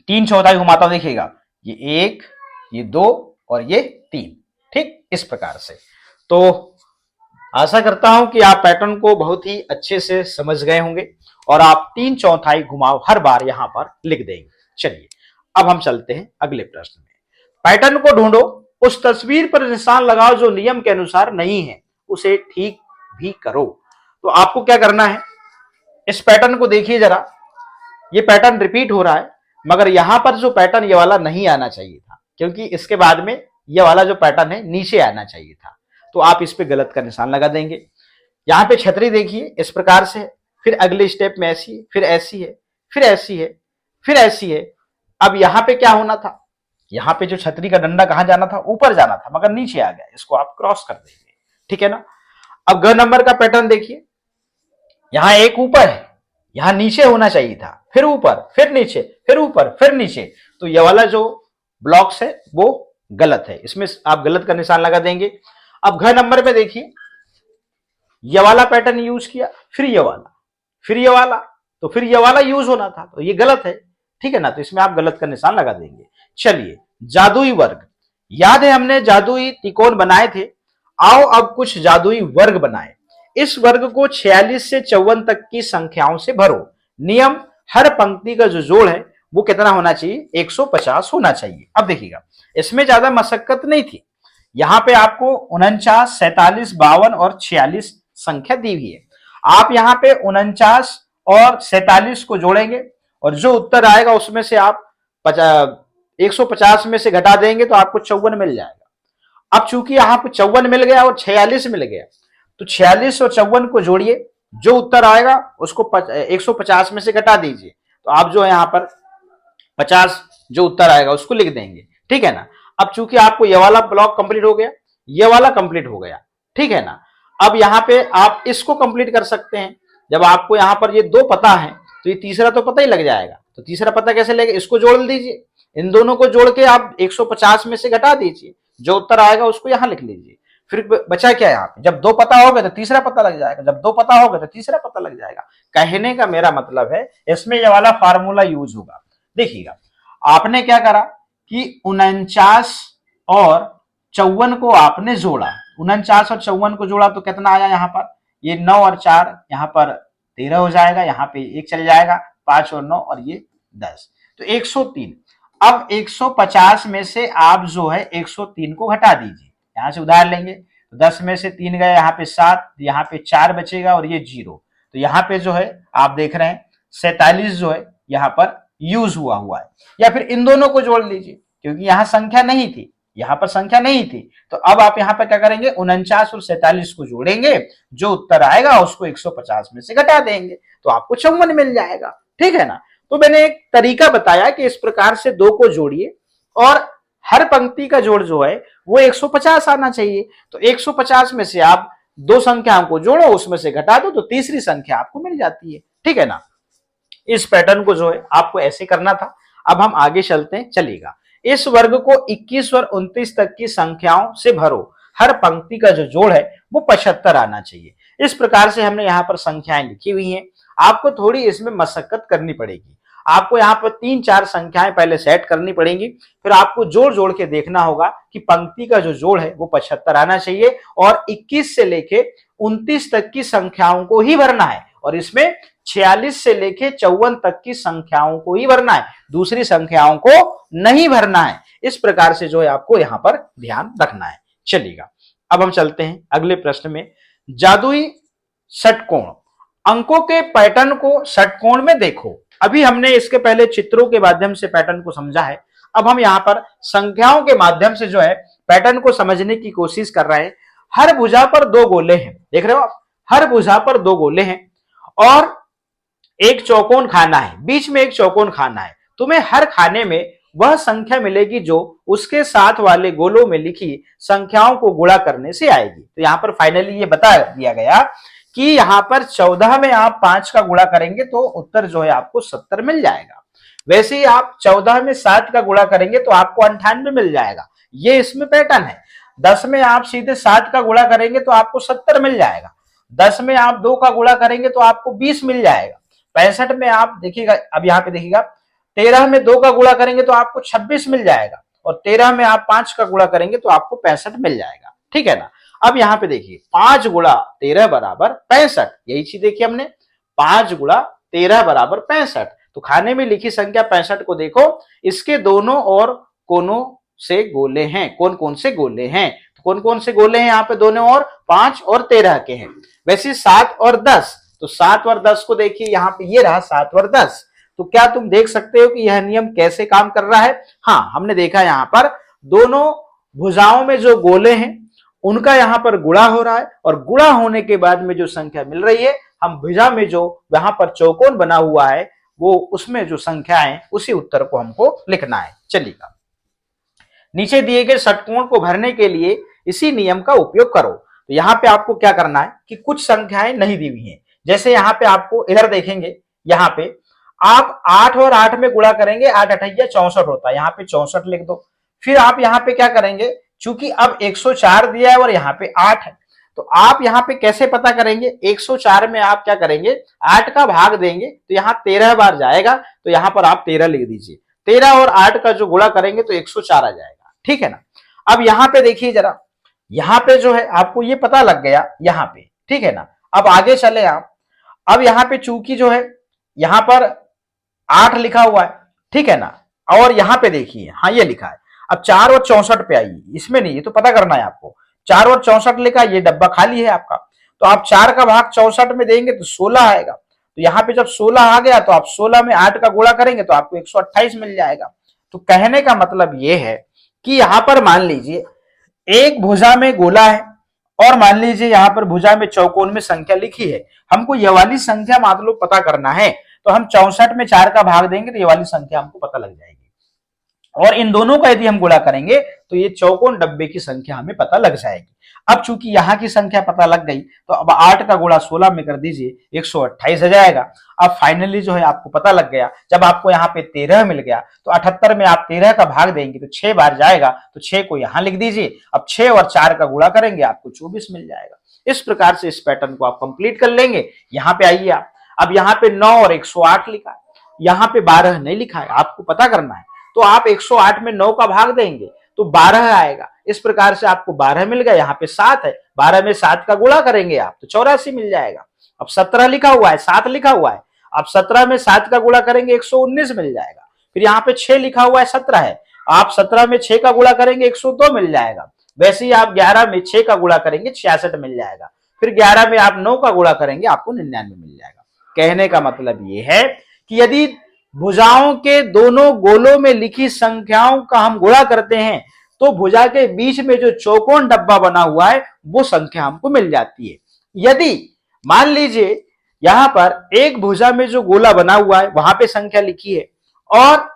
3/4 घुमाता हूं, देखिएगा ये 1, ये 2 और ये 3, ठीक इस प्रकार से। तो आशा करता हूं कि आप पैटर्न को बहुत ही अच्छे से समझ गए होंगे और आप 3/4 घुमाव हर बार यहां पर लिख देंगे। चलिए अब हम चलते हैं अगले प्रश्न में। पैटर्न को ढूंढो, उस तस्वीर पर निशान लगाओ जो नियम के अनुसार नहीं है, उसे ठीक भी करो। तो आपको क्या करना है, इस पैटर्न को देखिए जरा, ये पैटर्न रिपीट हो रहा है, मगर यहां पर जो पैटर्न ये वाला नहीं आना चाहिए था, क्योंकि इसके बाद में ये वाला जो पैटर्न है नीचे आना चाहिए था। तो आप इस पे गलत का निशान लगा देंगे। यहां पे छतरी देखिए इस प्रकार से है, फिर अगले स्टेप में ऐसी है, फिर ऐसी है, फिर ऐसी है, फिर ऐसी है। अब यहां पे क्या होना था, यहां पे जो छतरी का डंडा कहां जाना था, ऊपर जाना था, मगर नीचे आ गया, इसको आप क्रॉस कर देंगे, ठीक है ना। अब ग नंबर का पैटर्न देखिए, यहां एक ऊपर है, यहां नीचे होना चाहिए था, फिर ऊपर, फिर नीचे, फिर ऊपर, फिर नीचे। तो ये वाला जो ब्लॉक्स है वो गलत है, इसमें आप गलत का निशान लगा देंगे। अब घ नंबर पे देखिए, ये वाला पैटर्न यूज किया, फिर ये वाला, फिर ये वाला, तो फिर ये वाला यूज होना था, तो ये गलत है, ठीक है ना। तो इसमें आप गलत का निशान लगा देंगे। चलिए जादुई वर्ग, याद है हमने जादुई त्रिकोण बनाए थे, आओ अब कुछ जादुई वर्ग बनाए। इस वर्ग को 46 से 54 तक की संख्याओं से भरो। नियम, हर पंक्ति का जो जोड़ है वो कितना होना चाहिए, 150 होना चाहिए। अब देखिएगा, इसमें ज्यादा मशक्कत नहीं थी, यहां पे आपको 49, 47, 52 और 46 संख्या दी हुई है। आप यहां पे 49 और 47 को जोड़ेंगे और जो उत्तर आएगा उसमें से आप 150 में से घटा देंगे तो आपको 54 मिल जाएगा। अब चूंकि यहां पे 54 मिल गया और 46 मिल गया, तो 46 और 54 को जोड़िए, जो उत्तर आएगा उसको 150 में से घटा दीजिए, तो आप जो है यहां पर 50 जो उत्तर आएगा उसको लिख देंगे, ठीक है ना। अब चूंकि आपको ये वाला ब्लॉक कंप्लीट हो गया, ये वाला कंप्लीट हो गया, ठीक है ना। अब यहां पे आप इसको कंप्लीट कर सकते हैं। जब आपको यहां पर ये 2 पता है तो ये तीसरा तो पता ही लग जाएगा, तो तीसरा पता कैसे लगेगा, इसको जोड़ दीजिए, इन दोनों को जोड़ के आप 150 में से घटा दीजिए, जो उत्तर आएगा उसको यहां लिख लीजिए। फिर बचा क्या यहाँ पे, जब 2 पता हो गए तो तीसरा पता लग जाएगा, जब 2 पता हो गए तो तीसरा पता लग जाएगा। कहने का मेरा मतलब है इसमें ये वाला फार्मूला यूज होगा। देखिएगा, आपने क्या करा कि 49 और 54 को आपने जोड़ा, 49 और 54 को जोड़ा तो कितना आया यहाँ पर, ये 9 और 4 यहाँ पर 13 हो जाएगा, यहाँ पे 1 चल जाएगा, 5 और 9 और ये 10, तो 103। अब 150 में से आप जो है 103 को घटा दीजिए, यहां से उधार लेंगे तो 10 में से 3 गए, यहाँ पे 7, यहाँ पे 4 बचेगा और ये 0, तो यहाँ पे जो है आप देख रहे हैं 47 जो है यहाँ पर यूज हुआ है। या फिर इन दोनों को जोड़ लीजिए, क्योंकि यहाँ संख्या नहीं थी, यहाँ पर संख्या नहीं थी, तो अब आप यहाँ पर क्या करेंगे, 49 और 47 को जोड़ेंगे, जो उत्तर आएगा उसको 150 में से घटा देंगे, तो आपको 54 मिल जाएगा, ठीक है ना। तो मैंने एक तरीका बताया कि इस प्रकार से 2 को जोड़िए और हर पंक्ति का जोड़ जो है वो 150 आना चाहिए, तो 150 में से आप 2 संख्याओं को जोड़ो, उसमें से घटा दो, तो तीसरी संख्या आपको मिल जाती है, ठीक है ना। इस पैटर्न को जो है आपको ऐसे करना था। अब हम आगे चलते हैं, चलिएगा। इस वर्ग को 21 और 29 तक की संख्याओं से भरो, हर पंक्ति का जो जोड़ है वो 75 आना चाहिए। इस प्रकार से हमने यहाँ पर संख्याएं लिखी हुई हैं, आपको थोड़ी इसमें मशक्कत करनी पड़ेगी। आपको यहाँ पर 3-4 संख्याएं पहले सेट करनी पड़ेंगी, फिर आपको जोड़ जोड़ के देखना होगा कि पंक्ति का जो जोड़ है वो 75 आना चाहिए और 21 से लेके 29 तक की संख्याओं को ही भरना है, और इसमें 46 से लेके 54 तक की संख्याओं को ही भरना है, दूसरी संख्याओं को नहीं भरना है। इस प्रकार से जो है आपको यहां पर ध्यान रखना है। चलिएगा, अब हम चलते हैं अगले प्रश्न में। जादुई षटकोण, अंकों के पैटर्न को षटकोण में देखो। अभी हमने इसके पहले चित्रों के माध्यम से पैटर्न को समझा है, अब हम यहाँ पर संख्याओं के माध्यम से जो है पैटर्न को समझने की कोशिश कर रहे हैं। हर भुजा पर 2 गोले हैं, देख रहे हो आप, हर भुजा पर 2 गोले हैं और एक चौकोन खाना है, बीच में एक चौकोन खाना है। तुम्हें हर खाने में वह संख्या मिलेगी जो उसके साथ वाले गोलों में लिखी संख्याओं को गुणा करने से आएगी। तो यहाँ पर फाइनली ये बता दिया गया कि यहाँ पर 14 में आप 5 का गुणा करेंगे तो उत्तर जो है आपको 70 मिल जाएगा। वैसे ही आप 14 में 7 का गुणा करेंगे तो आपको 98 मिल जाएगा। ये इसमें पैटर्न है। 10 में आप सीधे 7 का गुणा करेंगे तो आपको 70 मिल जाएगा। 10 में आप 2 का गुणा करेंगे तो आपको 20 मिल जाएगा। 65 में आप देखिएगा, अब यहाँ पे देखिएगा 13 में 2 का गुणा करेंगे तो आपको 26 मिल जाएगा, और 13 में आप 5 का गुणा करेंगे तो आपको 65 मिल जाएगा। ठीक है ना। अब यहाँ पे देखिए 5 गुणा 13 बराबर 65, यही चीज देखिए हमने, 5 गुणा 13 बराबर 65। तो खाने में लिखी संख्या 65 को देखो, इसके दोनों और कोनों से गोले हैं। कौन कौन से गोले हैं, तो कौन कौन से गोले हैं यहाँ पे, दोनों और 5 और 13 के हैं। वैसे 7 और 10, तो 7 और 10 को देखिए यहाँ पे, ये रहा 7 और 10। तो क्या तुम देख सकते हो कि यह नियम कैसे काम कर रहा है। हाँ, हमने देखा यहाँ पर दोनों भुजाओं में जो गोले हैं उनका यहाँ पर गुणा हो रहा है, और गुणा होने के बाद में जो संख्या मिल रही है, हम भुजा में जो वहां पर चौकोन बना हुआ है वो उसमें जो संख्या है उसी उत्तर को हमको लिखना है। चलिएगा, नीचे दिए गए षटकोण को भरने के लिए इसी नियम का उपयोग करो। तो यहाँ पे आपको क्या करना है कि कुछ संख्याएं नहीं दी हुई हैं, जैसे यहाँ पे आपको इधर देखेंगे, यहाँ पे आप 8 और 8 में गुणा करेंगे, 8 8 64 होता है, यहाँ पे 64 लिख दो। फिर आप यहाँ पे क्या करेंगे, चूंकि अब 104 दिया है और यहाँ पे 8 है, तो आप यहाँ पे कैसे पता करेंगे, 104 में आप क्या करेंगे, 8 का भाग देंगे तो यहाँ 13 बार जाएगा, तो यहाँ पर आप 13 लिख दीजिए। 13 और 8 का जो गुणा करेंगे तो 104 आ जाएगा। ठीक है ना। अब यहाँ पे देखिए जरा, यहाँ पे जो है आपको ये पता लग गया यहाँ पे। ठीक है ना। अब आगे चले आप, अब यहाँ पे चूंकि जो है यहाँ पर 8 लिखा हुआ है, ठीक है ना, और यहाँ पे देखिए हाँ ये लिखा है। अब 4 और 64 पे आइए, इसमें नहीं, ये तो पता करना है आपको। 4 और 64 लिखा, ये डब्बा खाली है आपका, तो आप 4 का भाग 64 में देंगे तो 16 आएगा। तो यहाँ पे जब 16 आ गया तो आप 16 में 8 का गुणा करेंगे तो आपको 128 मिल जाएगा। तो कहने का मतलब ये है कि यहाँ पर मान लीजिए एक भुजा में गोला है, और मान लीजिए यहाँ पर भुजा में चौकोन में संख्या लिखी है, हमको ये वाली संख्या मान लो पता करना है, तो हम 64 में 4 का भाग देंगे तो ये वाली संख्या हमको पता लग जाएगी, और इन दोनों का यदि हम गुणा करेंगे तो ये चौकोन डब्बे की संख्या हमें पता लग जाएगी। अब चूंकि यहाँ की संख्या पता लग गई तो अब 8 का गुणा 16 में कर दीजिए, 128 हो जाएगा। अब फाइनली जो है आपको पता लग गया, जब आपको यहाँ पे 13 मिल गया तो 78 में आप 13 का भाग देंगे तो 6 बार जाएगा, तो 6 को यहाँ लिख दीजिए। अब 6 और 4 का गुणा करेंगे आपको 24 मिल जाएगा। इस प्रकार से इस पैटर्न को आप कंप्लीट कर लेंगे। यहाँ पे आइए आप, अब यहाँ पे 9 और 108 लिखा है, यहाँ पे 12 नहीं लिखा है, आपको पता करना है। तो आप 108 में 9 का भाग देंगे तो 12 आएगा। इस प्रकार से आपको 12 मिल गया। यहाँ पे 7 है, 12 में 7 का गुणा करेंगे आप तो 84 मिल जाएगा। अब 17 लिखा हुआ है, 7 लिखा हुआ है, आप 17 में 7 का गुणा करेंगे 119 मिल जाएगा। फिर यहाँ पे 6 लिखा हुआ है, 17 है, आप 17 में 6 का गुणा करेंगे 102 मिल जाएगा। वैसे ही आप 11 में 6 का गुणा करेंगे 66 मिल जाएगा। फिर 11 में आप 9 का गुणा करेंगे आपको 99 मिल जाएगा। कहने का मतलब ये है कि यदि भुजाओं के दोनों गोलों में लिखी संख्याओं का हम गुणा करते हैं तो भुजा के बीच में जो चौकोन डब्बा बना हुआ है वो संख्या हमको मिल जाती है। यदि मान लीजिए यहां पर एक भुजा में जो गोला बना हुआ है वहां पे संख्या लिखी है, और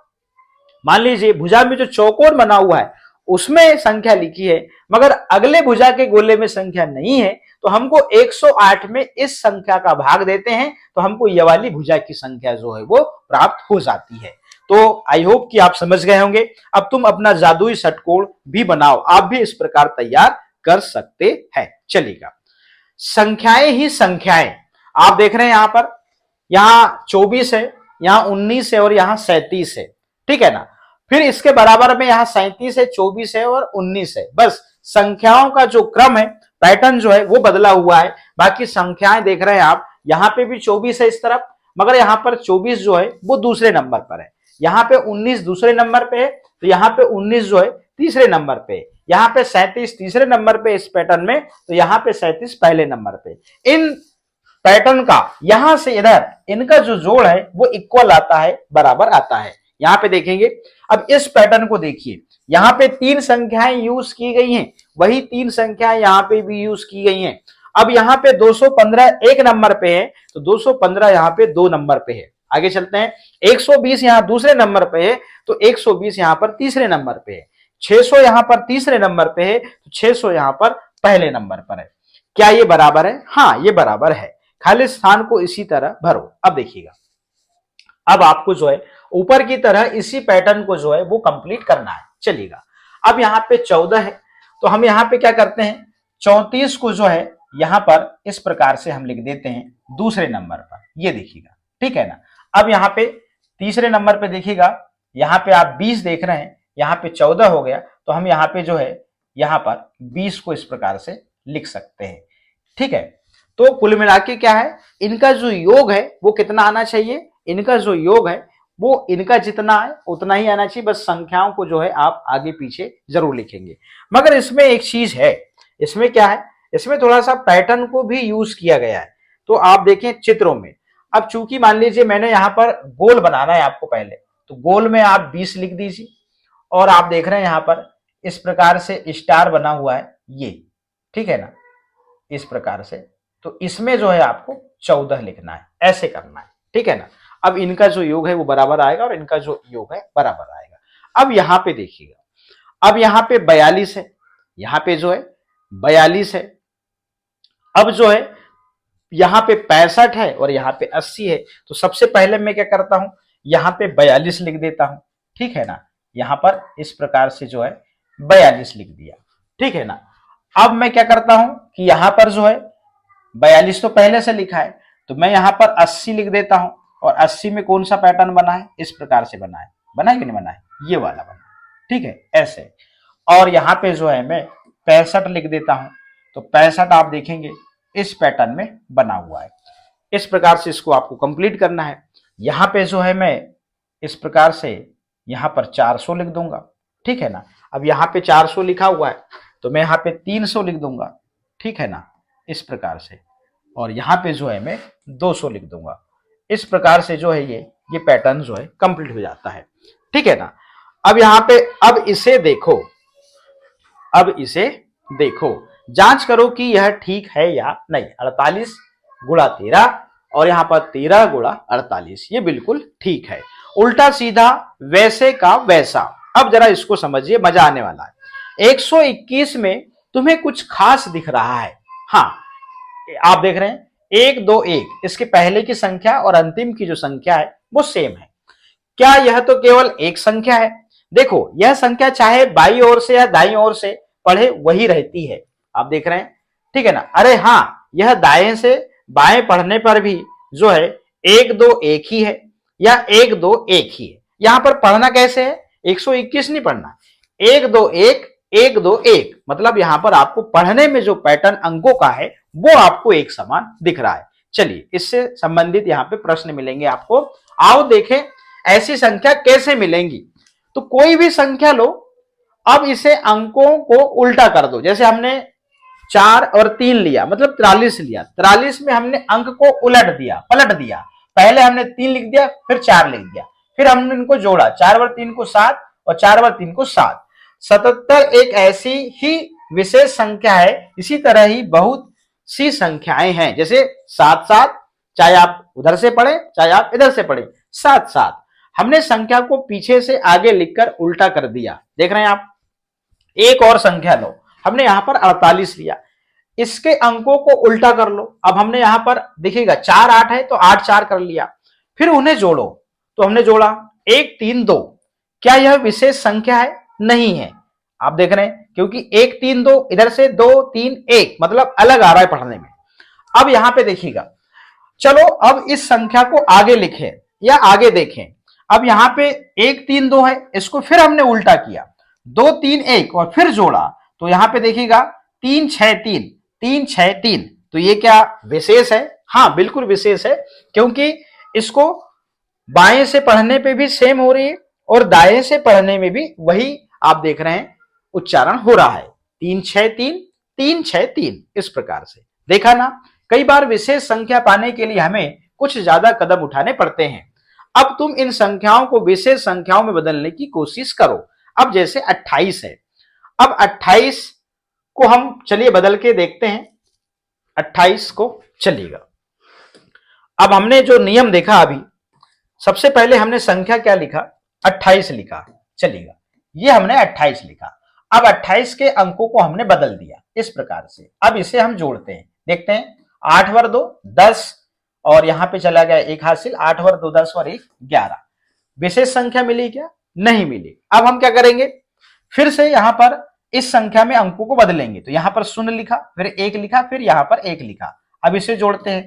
मान लीजिए भुजा में जो चौकोन बना हुआ है उसमें संख्या लिखी है, मगर अगले भुजा के गोले में संख्या नहीं है, तो हमको 108 में इस संख्या का भाग देते हैं तो हमको ये वाली भुजा की संख्या जो है वो प्राप्त हो जाती है। तो आई होप कि आप समझ गए होंगे। अब तुम अपना जादुई षटकोण भी बनाओ, आप भी इस प्रकार तैयार कर सकते हैं। चलिएगा, संख्याएं ही संख्याएं, आप देख रहे हैं यहां पर, यहाँ 24 है, यहाँ 19 है और यहाँ 37 है, ठीक है ना। फिर इसके बराबर में यहाँ 37 है, 24 है और 19 है। बस संख्याओं का जो क्रम है, पैटर्न जो है वो बदला हुआ है। बाकी संख्याएं देख रहे हैं आप, यहाँ पे भी 24 है इस तरफ, मगर यहाँ पर 24 जो है वो दूसरे नंबर पर है। यहाँ पे 19 दूसरे नंबर पे है, तो यहाँ पे 19 जो है तीसरे नंबर पे है। यहाँ पे 37 तीसरे नंबर पे इस पैटर्न में, तो यहाँ पे 37 पहले नंबर पे। इन पैटर्न का यहां से इधर इनका जो जोड़ है वो इक्वल आता है, बराबर आता है। यहाँ पे देखेंगे, अब इस पैटर्न को देखिए, यहाँ पे 3 संख्याएं यूज की गई हैं, वही 3 संख्याएं यहाँ पे भी यूज की गई हैं। अब यहाँ पे 215 एक नंबर पे है, तो 215 यहाँ पे 2 नंबर पे है। आगे चलते हैं, 120 यहाँ दूसरे नंबर पे है, तो 120 यहाँ पर तीसरे नंबर पे है। 600 यहाँ पर तीसरे नंबर पे है, तो 600 यहाँ पर पहले नंबर पर है। क्या ये बराबर है? हाँ, ये बराबर है। खाली स्थान को इसी तरह भरो। अब देखिएगा, अब आपको जो है ऊपर की तरह इसी पैटर्न को जो है वो कंप्लीट करना है। चलिएगा, अब यहाँ पे 14 है, तो हम यहाँ पे क्या करते हैं, 34 को जो है यहाँ पर इस प्रकार से हम लिख देते हैं दूसरे नंबर पर, ये देखिएगा, ठीक है ना। अब यहाँ पे तीसरे नंबर पे देखिएगा, यहाँ पे आप 20 देख रहे हैं, यहाँ पे 14 हो गया, तो हम यहाँ पे जो है यहाँ पर 20 को इस प्रकार से लिख सकते हैं, ठीक है। तो कुल मिला के क्या है, इनका जो योग है वो कितना आना चाहिए, इनका जो योग है वो इनका जितना है उतना ही आना चाहिए, बस संख्याओं को जो है आप आगे पीछे जरूर लिखेंगे। मगर इसमें एक चीज है, इसमें क्या है, इसमें थोड़ा सा पैटर्न को भी यूज किया गया है। तो आप देखें चित्रों में, अब चूंकि मान लीजिए मैंने यहाँ पर गोल बनाना है आपको पहले, तो गोल में आप 20 लिख दीजिए, और आप देख रहे हैं यहाँ पर इस प्रकार से स्टार बना हुआ है ये, ठीक है ना, इस प्रकार से। तो इसमें जो है आपको 14 लिखना है, ऐसे करना है, ठीक है ना। अब इनका जो योग है वो बराबर आएगा और इनका जो योग है बराबर आएगा। अब यहाँ पे देखिएगा, अब यहाँ पे 42 है, यहाँ पे जो है 42 है, अब जो है यहाँ पे 65 है और यहाँ पे 80 है। तो सबसे पहले मैं क्या करता हूं, यहाँ पे 42 लिख देता हूं, ठीक है ना, यहाँ पर इस प्रकार से जो है 42 लिख दिया, ठीक है ना। अब मैं क्या करता हूं कि यहाँ पर जो है 42 तो पहले से लिखा है, तो मैं यहाँ पर 80 लिख देता हूं, और 80 में कौन सा पैटर्न बना है, इस प्रकार से बना है, बना है कि नहीं बना है, ये वाला बना, ठीक है, ऐसे। और यहाँ पे जो है मैं 65 लिख देता हूं, तो 65 आप देखेंगे इस पैटर्न में बना हुआ है। इस प्रकार से इसको आपको कंप्लीट करना है। यहाँ पे जो है मैं इस प्रकार से यहाँ पर 400 लिख दूंगा, ठीक है ना। अब यहाँ पे 400 लिखा हुआ है, तो मैं यहाँ पे 300 लिख दूंगा, ठीक है ना, इस प्रकार से। और यहाँ पे जो है मैं 200 लिख दूंगा। इस प्रकार से जो है ये पैटर्न जो है कंप्लीट हो जाता है, ठीक है ना। अब यहाँ पे अब इसे देखो, अब इसे देखो, जांच करो कि यह ठीक है या नहीं। 48 गुणा 13 और यहाँ पर 13 गुणा 48, ये बिल्कुल ठीक है। उल्टा सीधा वैसे का वैसा। अब जरा इसको समझिए, मजा आने वाला है। 121 में तुम्हें कुछ खास दिख रहा है, हाँ आप देख रहे हैं 1 2 1, इसके पहले की संख्या और अंतिम की जो संख्या है वो सेम है। क्या यह तो केवल एक संख्या है? देखो यह संख्या चाहे बाईं ओर से या दाईं ओर से पढ़े वही रहती है, आप देख रहे हैं, ठीक है ना। अरे हाँ, यह दाएं से बाएं पढ़ने पर भी जो है 1 2 1 ही है या 1 2 1 ही है। यहां पर पढ़ना कैसे है, 121 नहीं पढ़ना, 1 2 1 1 2 1, मतलब यहां पर आपको पढ़ने में जो पैटर्न अंकों का है वो आपको एक समान दिख रहा है। चलिए इससे संबंधित यहाँ पे प्रश्न मिलेंगे आपको, आओ देखें ऐसी संख्या कैसे मिलेंगी। तो कोई भी संख्या लो, अब इसे अंकों को उल्टा कर दो। जैसे हमने 4 और 3 लिया, मतलब 43 लिया, 43 में हमने अंक को उलट दिया, पलट दिया। पहले हमने 3 लिख दिया, फिर 4 लिख दिया, फिर हमने इनको जोड़ा, 4 और 3 को 7 और 4 और 3 को 7। 77 एक ऐसी ही विशेष संख्या है, इसी तरह ही बहुत सी संख्याएं हैं, जैसे 7 7, चाहे आप उधर से पढ़े चाहे आप इधर से पढ़े, 7 7। हमने संख्या को पीछे से आगे लिखकर उल्टा कर दिया, देख रहे हैं आप। एक और संख्या लो, हमने यहां पर 48 लिया, इसके अंकों को उल्टा कर लो। अब हमने यहां पर देखिएगा 4 8 है तो 8 4 कर लिया, फिर उन्हें जोड़ो, तो हमने जोड़ा 1 3 2। क्या यह विशेष संख्या है? नहीं है, आप देख रहे हैं, क्योंकि 1 3 2 इधर से 2 3 1, मतलब अलग आ रहा है पढ़ने में। अब यहां पे देखिएगा, चलो अब इस संख्या को आगे लिखें या आगे देखें। अब यहां पे 1 3 2 है, इसको फिर हमने उल्टा किया, 2 3 1 और फिर जोड़ा, तो यहां पे देखिएगा 3 6 3 3 6 3। तो ये क्या विशेष है? हाँ बिल्कुल विशेष है, क्योंकि इसको बाएं से पढ़ने पे भी सेम हो रही है और दाएं से पढ़ने में भी वही आप देख रहे हैं उच्चारण हो रहा है, 3 6 3 3 6 3, इस प्रकार से। देखा ना, कई बार विशेष संख्या पाने के लिए हमें कुछ ज्यादा कदम उठाने पड़ते हैं। अब तुम इन संख्याओं को विशेष संख्याओं में बदलने की कोशिश करो। अब जैसे 28 है, अब 28 को हम चलिए बदल के देखते हैं। 28 को चलिएगा, अब हमने जो नियम देखा अभी, सबसे पहले हमने संख्या क्या लिखा, 28 लिखा, चलिएगा ये हमने 28 लिखा। अब 28 के अंकों को हमने बदल दिया इस प्रकार से। अब इसे हम जोड़ते हैं, देखते हैं, 8 वर 2 10, और यहां पे चला गया 1 हासिल, 8 वर 2 10 और 1 11। विशेष संख्या मिली क्या? नहीं मिली। अब हम क्या करेंगे, फिर से यहां पर इस संख्या में अंकों को बदलेंगे, तो यहां पर शून्य लिखा, फिर एक लिखा, फिर यहां पर एक लिखा। अब इसे जोड़ते हैं,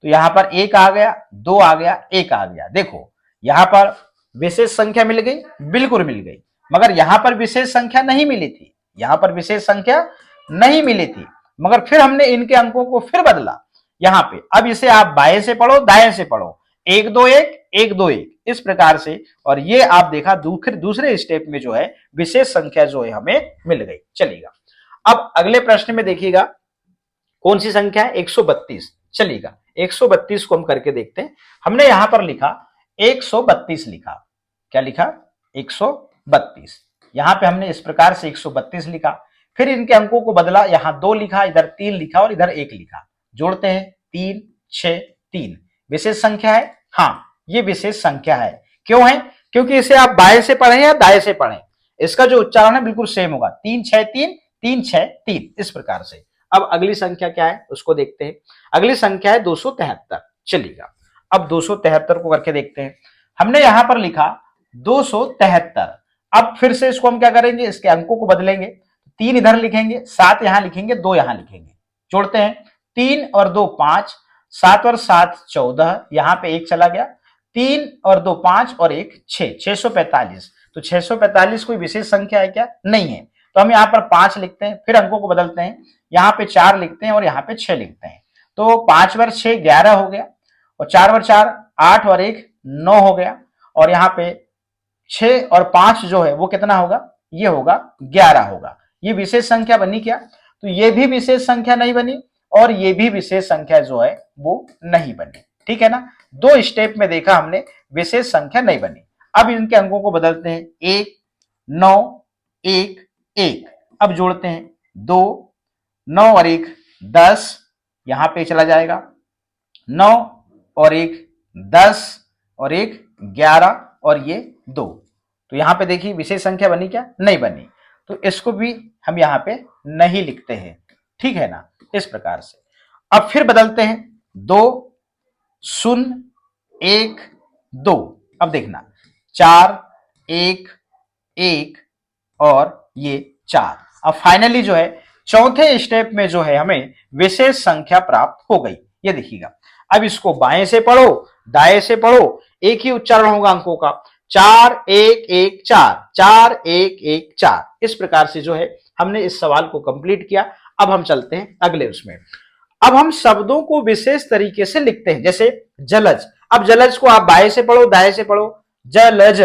तो यहां पर एक आ गया, दो आ गया, एक आ गया। देखो यहां पर विशेष संख्या मिल गई, बिल्कुल मिल गई, मगर यहां पर विशेष संख्या नहीं मिली थी, यहां पर विशेष संख्या नहीं मिली थी, मगर फिर हमने इनके अंकों को फिर बदला यहां पे। अब इसे आप बाएं से पढ़ो, दाएं से पढ़ो, एक दो एक, एक दो एक, इस प्रकार से। और ये आप देखा दूसरे स्टेप में जो है विशेष संख्या जो है हमें मिल गई। चलिएगा, अब अगले प्रश्न में देखिएगा कौन सी संख्या है, 132। चलिएगा 132 को हम करके देखते हैं। हमने यहां पर लिखा 132 लिखा, क्या लिखा, 132। यहां पे हमने इस प्रकार से 132 लिखा, फिर इनके अंकों को बदला, यहां 2 लिखा, इधर 3 लिखा और इधर 1 लिखा। जोड़ते हैं, 3 6 3। विशेष संख्या है, हाँ ये विशेष संख्या है। क्यों है, क्योंकि इसे आप बाएं से पढ़ें या दाएं से पढ़ें, इसका जो उच्चारण है बिल्कुल सेम होगा, 3 6 3 3 6 3, इस प्रकार से। अब अगली संख्या क्या है उसको देखते हैं। अगली संख्या है 273। चलिएगा अब 273 को करके देखते हैं। हमने यहां पर लिखा 273। अब फिर से इसको हम क्या करेंगे, इसके अंकों को बदलेंगे, 3 इधर लिखेंगे, 7 यहां लिखेंगे, 2 यहां लिखेंगे। जोड़ते हैं, 3 और 2 5, 7 और 7 14, यहां पे 1 चला गया, 3 और 2 5 और 1 6, 645। तो 645 कोई विशेष संख्या है क्या, नहीं है, तो हम यहाँ पर 5 लिखते हैं, फिर अंकों को बदलते हैं, यहाँ पे 4 लिखते हैं और यहाँ पे 6 लिखते हैं। तो 5 वर 6 11 हो गया, और 4 वर 4 8 और 1 9 हो गया, और यहाँ पे 6 और 5 जो है वो कितना होगा, ये होगा 11 होगा। ये विशेष संख्या बनी क्या, तो ये भी विशेष संख्या नहीं बनी और ये भी विशेष संख्या जो है वो नहीं बनी। ठीक है ना, 2 स्टेप में देखा हमने, विशेष संख्या नहीं बनी। अब इनके अंकों को बदलते हैं, 1 9 1 1। अब जोड़ते हैं, 2 9 और 1 10, यहां पे चला जाएगा, 9 और 1 10 और 1 11 और ये 2। तो यहां पे देखिए विशेष संख्या बनी क्या, नहीं बनी, तो इसको भी हम यहां पे नहीं लिखते हैं। ठीक है ना, इस प्रकार से। अब फिर बदलते हैं, 2 0 1 2। अब देखना, 4 1 1 और ये 4। अब फाइनली जो है चौथे स्टेप में जो है हमें विशेष संख्या प्राप्त हो गई। ये देखिएगा, अब इसको बाएं से पढ़ो, दाएं से पढ़ो, एक ही उच्चारण होगा अंकों का, 4 1 1 4, 4 1 1 4। इस प्रकार से जो है हमने इस सवाल को कंप्लीट किया। अब हम चलते हैं अगले उसमें। अब हम शब्दों को विशेष तरीके से लिखते हैं, जैसे जलज। अब जलज को आप बाएं से पढ़ो, दाएं से पढ़ो, जलज,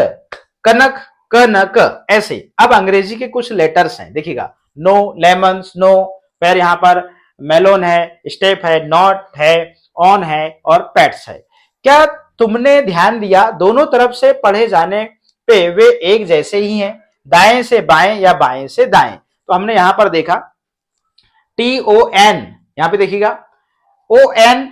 कनक कनक, ऐसे। अब अंग्रेजी के कुछ लेटर्स हैं, देखिएगा, नो लेमन स्नो, फिर यहां पर मेलोन है, स्टेप है, नॉट है, ऑन है और पैट्स है। क्या तुमने ध्यान दिया, दोनों तरफ से पढ़े जाने पे वे एक जैसे ही हैं, दाएं से बाएं या बाएं से दाएं। तो हमने यहां पर देखा TON, यहां पे देखिएगा ON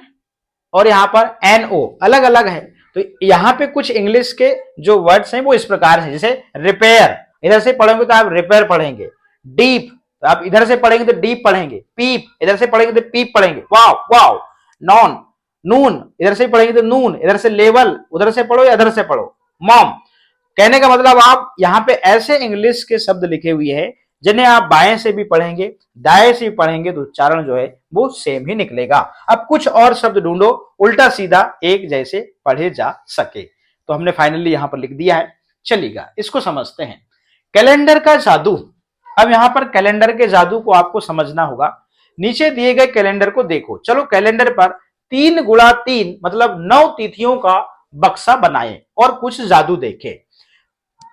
और यहां पर NO अलग अलग है। तो यहां पे कुछ इंग्लिश के जो वर्ड्स हैं वो इस प्रकार हैं, जैसे रिपेयर, इधर से पढ़ेंगे तो आप रिपेयर पढ़ेंगे, डीप तो आप इधर से पढ़ेंगे तो डीप पढ़ेंगे, पीप इधर से पढ़ेंगे तो पीप पढ़ेंगे, वाव वाव, नॉन नून इधर से पढ़ेंगे तो नून, इधर से लेवल उधर से पढ़ो या इधर से पढ़ो, मॉम। कहने का मतलब आप यहाँ पे ऐसे इंग्लिश के शब्द लिखे हुए हैं जिन्हें आप बाएं से भी पढ़ेंगे दाएं से भी पढ़ेंगे तो उच्चारण जो है वो सेम ही निकलेगा। अब कुछ और शब्द ढूंढो उल्टा सीधा एक जैसे पढ़े जा सके। तो हमने फाइनली यहां पर लिख दिया है। चलिएगा इसको समझते हैं, कैलेंडर का जादू। अब यहां पर कैलेंडर के जादू को आपको समझना होगा। नीचे दिए गए कैलेंडर को देखो, चलो कैलेंडर पर 3 गुणा 3 मतलब 9 तिथियों का बक्सा बनाए और कुछ जादू देखे।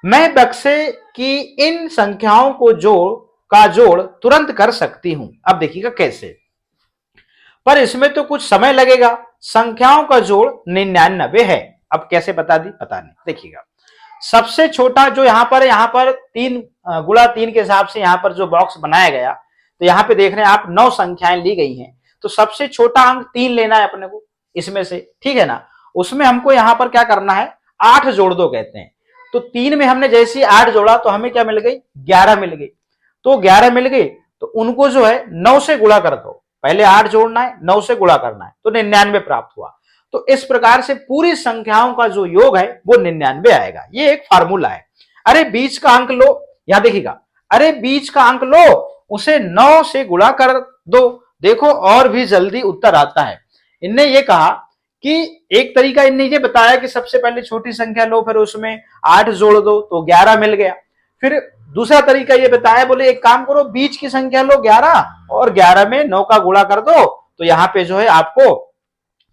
मैं बक्से की इन संख्याओं को जोड़ तुरंत कर सकती हूं। अब देखिएगा कैसे, पर इसमें तो कुछ समय लगेगा, संख्याओं का जोड़ 99 है। अब कैसे बता दी, पता नहीं। देखिएगा सबसे छोटा जो यहां पर 3 गुणा 3 के हिसाब से यहां पर जो बॉक्स बनाया गया, तो यहां पे देख रहे हैं आप 9 संख्याएं ली गई हैं, तो सबसे छोटा अंक 3 लेना है अपने को इसमें से, ठीक है ना। उसमें हमको यहां पर क्या करना है, 8 जोड़ दो कहते हैं। तो 3 में हमने जैसे ही 8 जोड़ा तो हमें क्या मिल गई, 11 मिल गई। तो 11 मिल गई तो उनको जो है 9 से गुणा कर दो, पहले 8 जोड़ना है 9 से गुणा करना है, तो 99 प्राप्त हुआ। तो इस प्रकार से पूरी संख्याओं का जो योग है वो 99 आएगा। ये एक फार्मूला है। अरे बीच का अंक लो, यहां देखिएगा अरे बीच का अंक लो, उसे 9 से गुणा कर दो, देखो और भी जल्दी उत्तर आता है। इनने ये कहा कि एक तरीका इनने ये बताया कि सबसे पहले छोटी संख्या लो, फिर उसमें 8 जोड़ दो तो 11 मिल गया। फिर दूसरा तरीका ये बताया, बोले एक काम करो, बीच की संख्या लो 11 और 11 में 9 का गुणा कर दो, तो यहां पे जो है आपको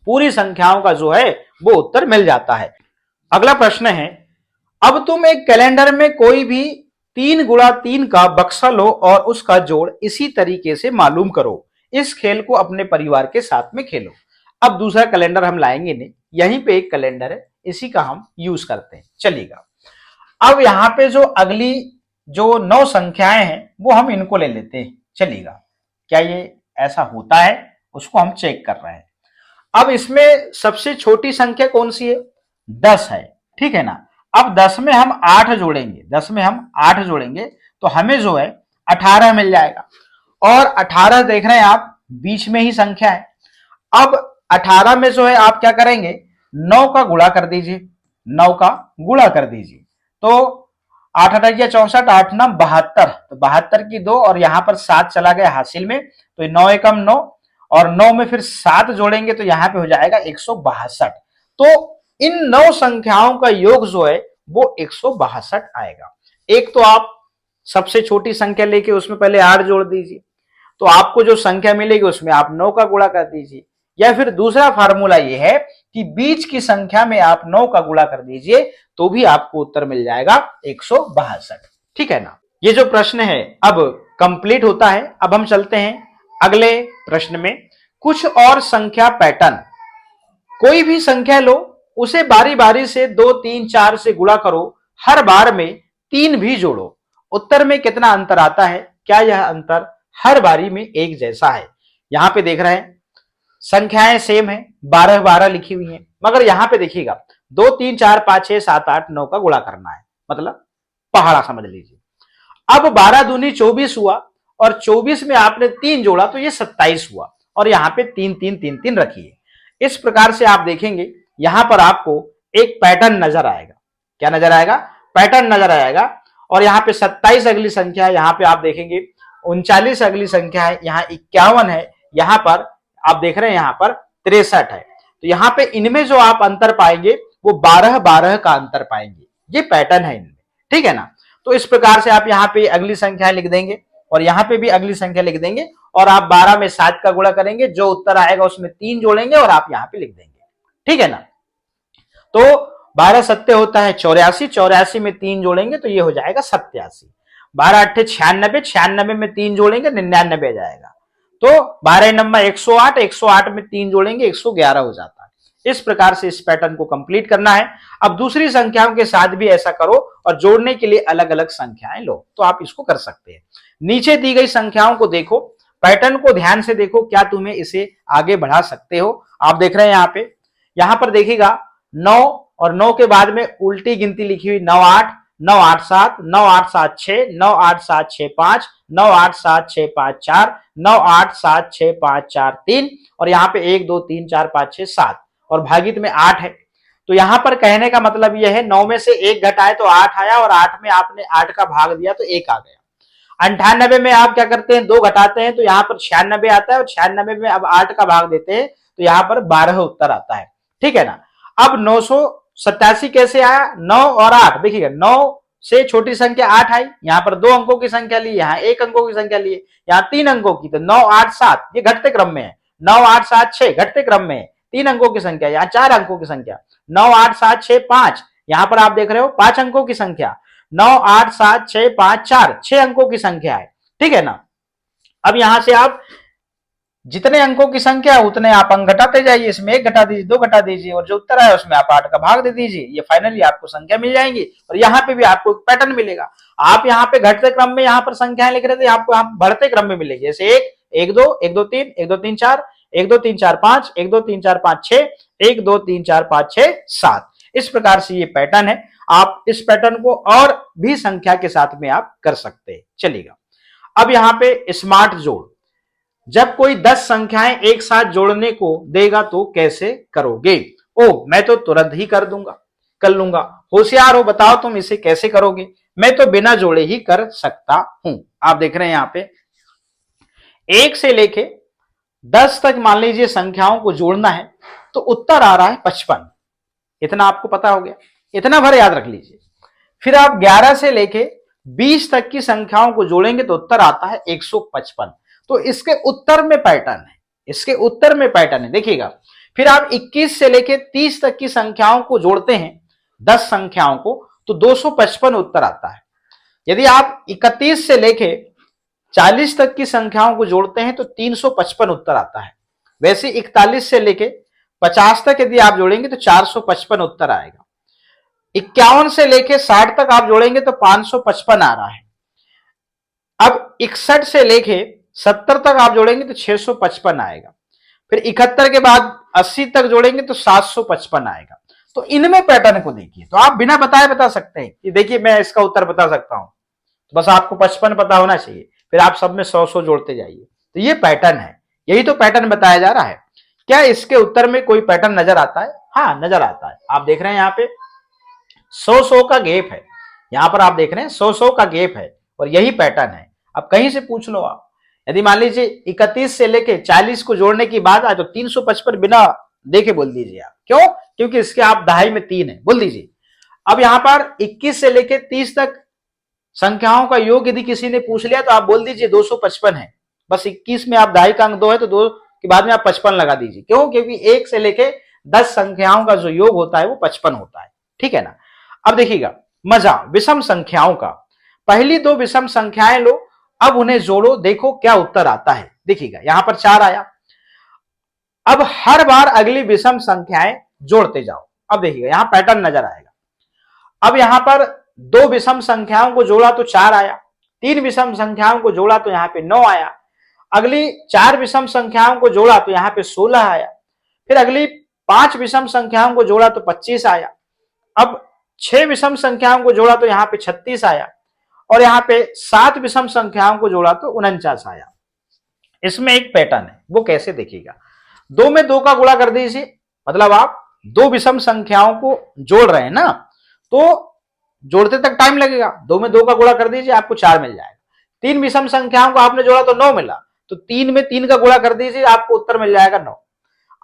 पूरी संख्याओं का जो है वो उत्तर मिल जाता है। अगला प्रश्न है, अब तुम एक कैलेंडर में कोई भी 3 गुणा 3 का बक्सा लो और उसका जोड़ इसी तरीके से मालूम करो। इस खेल को अपने परिवार के साथ में खेलो। अब दूसरा कैलेंडर हम लाएंगे नहीं, यहीं पे एक कैलेंडर है, इसी का हम यूज करते हैं, चलिएगा। अब यहां पे जो अगली जो 9 संख्याएं हैं वो हम इनको ले लेते हैं, चलिएगा। क्या ये ऐसा होता है, उसको हम चेक कर रहे हैं। अब इसमें सबसे छोटी संख्या कौन सी है? 10 है, ठीक है ना। अब 10 में हम 8 जोड़ेंगे, 10 में हम 8 जोड़ेंगे तो हमें जो है 18 मिल जाएगा। और 18 देख रहे हैं आप, बीच में ही संख्या है। अब 18 में जो है आप क्या करेंगे, 9 का गुणा कर दीजिए, 9 का गुणा कर दीजिए। तो 8 8 या 64, 8 9 72, तो 72 की 2 और यहां पर 7 चला गया हासिल में, तो 9 एकम 9 और 9 में फिर 7 जोड़ेंगे तो यहां पे हो जाएगा 162। तो इन 9 संख्याओं का योग जो है वो 162 आएगा। एक तो आप सबसे छोटी संख्या लेके उसमें पहले 8 जोड़ दीजिए, तो आपको जो संख्या मिलेगी उसमें आप 9 का गुणा कर दीजिए। या फिर दूसरा फार्मूला ये है कि बीच की संख्या में आप 9 का गुणा कर दीजिए तो भी आपको उत्तर मिल जाएगा 162, ठीक है ना। ये जो प्रश्न है अब कंप्लीट होता है। अब हम चलते हैं अगले प्रश्न में। कुछ और संख्या पैटर्न, कोई भी संख्या लो, उसे बारी बारी से 2 3 4 से गुणा करो, हर बार में 3 भी जोड़ो, उत्तर में कितना अंतर आता है? क्या यह अंतर हर बारी में एक जैसा है? यहां पे देख रहे हैं संख्याएं सेम है, 12 12 लिखी हुई है, मगर यहां पे देखिएगा 2 3 4 5 6 7 8 9 का गुणा करना है, मतलब पहाड़ा समझ लीजिए। अब 12 दूनी 24 हुआ और 24 में आपने 3 जोड़ा तो ये 27 हुआ, और यहां पे 3 3 3 3 रखिए। इस प्रकार से आप देखेंगे यहां पर आपको एक पैटर्न नजर आएगा। क्या नजर आएगा? पैटर्न नजर आएगा। और यहाँ पे 27 अगली संख्या है, यहाँ पे आप देखेंगे 39 अगली संख्या है, यहाँ 51 है, यहाँ पर आप देख रहे हैं यहाँ पर 63 है। तो यहाँ पे इनमें जो आप अंतर पाएंगे वो 12 12 का अंतर पाएंगे। ये पैटर्न है इनमें, ठीक है ना। तो इस प्रकार से आप यहाँ पे अगली संख्या लिख देंगे और यहाँ पे भी अगली संख्या लिख देंगे, और आप 12 में 7 का गुणा करेंगे, जो उत्तर आएगा उसमें 3 जोड़ेंगे और आप यहाँ पे लिख देंगे, ठीक है ना। तो 12 सत्ते होता है 84, 84 में 3 जोड़ेंगे तो ये हो जाएगा 87। 12 अट्ठे 96, 96 में 3 जोड़ेंगे 99 आ जाएगा। तो 12 नंबर 108, 108 में 3 जोड़ेंगे 111 हो जाता है। इस प्रकार से इस पैटर्न को कंप्लीट करना है। अब दूसरी संख्याओं के साथ भी ऐसा करो और जोड़ने के लिए अलग अलग संख्याएं लो, तो आप इसको कर सकते हैं। नीचे दी गई संख्याओं को देखो, पैटर्न को ध्यान से देखो, क्या तुम्हें इसे आगे बढ़ा सकते हो। आप देख रहे हैं यहाँ पर देखिएगा 9 और 9 के बाद में उल्टी गिनती लिखी हुई 9 8 9 8 7 9 8 7 6 9 8 7 6 5 9 8 7 6 5 4 9 8 7 6 5 4 3 और यहाँ पे 1 2 3 4 5 6 7 और भागित में 8 है। तो यहाँ पर कहने का मतलब यह है 9 में से 1 घटाए तो 8 आया और 8 में आपने 8 का भाग दिया तो 1 आ गया। 98 में आप क्या करते हैं, 2 घटाते हैं तो यहाँ पर 96 आता है और 96 में अब 8 का भाग देते हैं तो यहाँ पर 12 उत्तर आता है, ठीक है ना। अब 987 कैसे आया? 9 और 8, देखिएगा 9 से छोटी संख्या 8 आई, यहाँ पर 2 अंकों की संख्या ली, यहाँ 1 अंकों की संख्या ली, यहाँ 3 अंकों की, तो 9 8 7 ये घटते क्रम में है, 9 8 7 6 घटते क्रम में है, 3 अंकों की संख्या, यहाँ 4 अंकों की संख्या, 9 8 7 6 5, यहाँ पर आप देख रहे हो 5 अंकों की संख्या, 9 8 7 6 5 4 6 अंकों की संख्या है, ठीक है ना। अब यहां से आप जितने अंकों की संख्या है उतने आप अंक घटाते जाइए, इसमें 1 घटा दीजिए, 2 घटा दीजिए और जो उत्तर आया उसमें आप 8 का भाग दे दीजिए, ये फाइनली आपको संख्या मिल जाएंगी। और यहाँ पे भी आपको पैटर्न मिलेगा। आप यहाँ पे घटते क्रम में यहाँ पर संख्याएं लिख रहे थे, आपको यहाँ बढ़ते क्रम में मिलेगी, जैसे 1 1 2 1 2 3 1 2 3 4 1 2 3 4 5 1 2 3 4 5 6 1 2 3 4 5 6 7। इस प्रकार से ये पैटर्न है। आप इस पैटर्न को और भी संख्या के साथ में आप कर सकते हैं। चलिएगा, अब यहाँ पे स्मार्ट जोड़, जब कोई 10 संख्याएं एक साथ जोड़ने को देगा तो कैसे करोगे? ओ मैं तो तुरंत ही कर लूंगा, कर लूंगा। होशियार हो, बताओ तुम इसे कैसे करोगे? मैं तो बिना जोड़े ही कर सकता हूं। आप देख रहे हैं यहां पे 1 से लेके 10 तक मान लीजिए संख्याओं को जोड़ना है तो उत्तर आ रहा है 55। इतना आपको पता हो गया, इतना भर याद रख लीजिए। फिर आप 11 से लेके 20 तक की संख्याओं को जोड़ेंगे तो उत्तर आता है 155। तो इसके उत्तर में पैटर्न है, इसके उत्तर में पैटर्न है, देखिएगा। फिर आप 21 से लेके 30 तक की संख्याओं को जोड़ते हैं, 10 संख्याओं को, तो 255 उत्तर आता है। यदि आप 31 से लेके 40 तक की संख्याओं को जोड़ते हैं तो 355 उत्तर आता है। वैसे 41 से लेके 50 तक यदि आप जोड़ेंगे तो 455 उत्तर आएगा। 51 से लेके 60 तक आप जोड़ेंगे तो 555 आ रहा है। अब 61 से लेके 70 तक आप जोड़ेंगे तो 655 आएगा। फिर 71 के बाद 80 तक जोड़ेंगे तो 755 आएगा। तो इनमें पैटर्न को देखिए, तो आप बिना बताए बता सकते हैं कि देखिए मैं इसका उत्तर बता सकता हूं, तो बस आपको 55 पता होना चाहिए, फिर आप सब में 100 जोड़ते जाइए। तो ये पैटर्न है, यही तो पैटर्न बताया जा रहा है। क्या इसके उत्तर में कोई पैटर्न नजर आता है? हाँ, नजर आता है। आप देख रहे हैं यहाँ पे 100 का गैप है, यहां पर आप देख रहे हैं 100 का गैप है और यही पैटर्न है। अब कहीं से पूछ लो आप, यदि मान लीजिए 31 से लेके 40 को जोड़ने की बात आए तो 355 बिना देखे बोल दीजिए आप। क्यों? क्योंकि इसके आप दहाई में 3 है, बोल दीजिए। अब यहां पर 21 से लेके 30 तक संख्याओं का योग यदि किसी ने पूछ लिया तो आप बोल दीजिए 255 है। बस 21 में आप दहाई का अंक 2 है तो 2 के बाद में आप 55 लगा दीजिए। क्यों? क्योंकि 1 से लेके 10 संख्याओं का जो योग होता है वो 55 होता है। ठीक है ना? अब देखिएगा मजा विषम संख्याओं का। पहली 2 विषम संख्याएं लो, अब उन्हें जोड़ो, देखो क्या उत्तर आता है। देखिएगा यहां पर 4 आया। अब हर बार अगली विषम संख्याएं जोड़ते जाओ। अब देखिएगा यहां पैटर्न नजर आएगा। अब यहां पर 2 विषम संख्याओं को जोड़ा तो 4 आया, 3 विषम संख्याओं को जोड़ा तो यहां पे 9 आया, अगली 4 विषम संख्याओं को जोड़ा तो यहां पे 16 आया, फिर अगली 5 विषम संख्याओं को जोड़ा तो 25 आया, अब 6 विषम संख्याओं को जोड़ा तो यहां पे 36 आया और यहां पे 7 विषम संख्याओं को जोड़ा तो 49 आया। इसमें एक पैटर्न है, वो कैसे देखिएगा। 2 में 2 का गुणा कर दीजिए, मतलब आप 2 विषम संख्याओं को जोड़ रहे हैं ना, तो जोड़ते तक टाइम लगेगा। 2 में 2 का गुणा कर दीजिए, आपको 4 मिल जाएगा। 3 विषम संख्याओं को आपने जोड़ा तो 9 मिला, तो 3 में 3 का गुणा कर दीजिए, आपको उत्तर मिल जाएगा 9।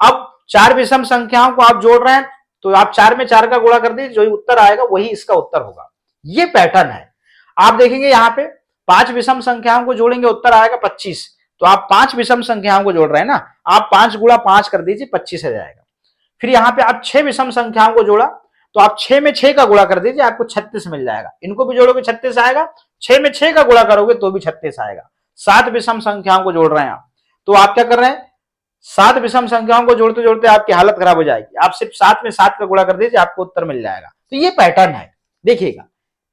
अब 4 विषम संख्याओं को आप जोड़ रहे हैं तो आप 4 में 4 का गुणा कर दीजिए, जो उत्तर आएगा वही इसका उत्तर होगा। ये पैटर्न है। आप देखेंगे यहाँ पे 5 विषम संख्याओं को जोड़ेंगे, उत्तर आएगा 25। तो आप 5 विषम संख्याओं को जोड़ रहे हैं ना, आप 5 गुणा 5 कर दीजिए, 25 आ जाएगा। फिर यहाँ पे आप 6 विषम संख्याओं को जोड़ा तो आप 6 में 6 का गुणा कर दीजिए, आपको 36 मिल जाएगा। इनको भी जोड़ोगे 36 आएगा, 6 में 6 का गुणा करोगे तो भी 36 आएगा। 7 विषम संख्याओं को जोड़ रहे हैं आप, तो आप क्या कर रहे हैं, 7 विषम संख्याओं को जोड़ते जोड़ते आपकी हालत खराब हो जाएगी। आप सिर्फ 7 में 7 का गुणा कर दीजिए, आपको उत्तर मिल जाएगा। तो ये पैटर्न है, देखिएगा।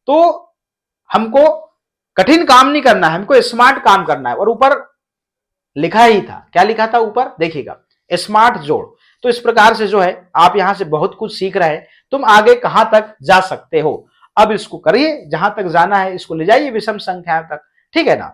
तो हमको कठिन काम नहीं करना है, हमको स्मार्ट काम करना है। और ऊपर लिखा ही था, क्या लिखा था ऊपर, देखिएगा, स्मार्ट जोड़। तो इस प्रकार से जो है आप यहां से बहुत कुछ सीख रहे हैं, तुम आगे कहां तक जा सकते हो। अब इसको करिए, जहां तक जाना है इसको ले जाइए विषम संख्या तक, ठीक है ना।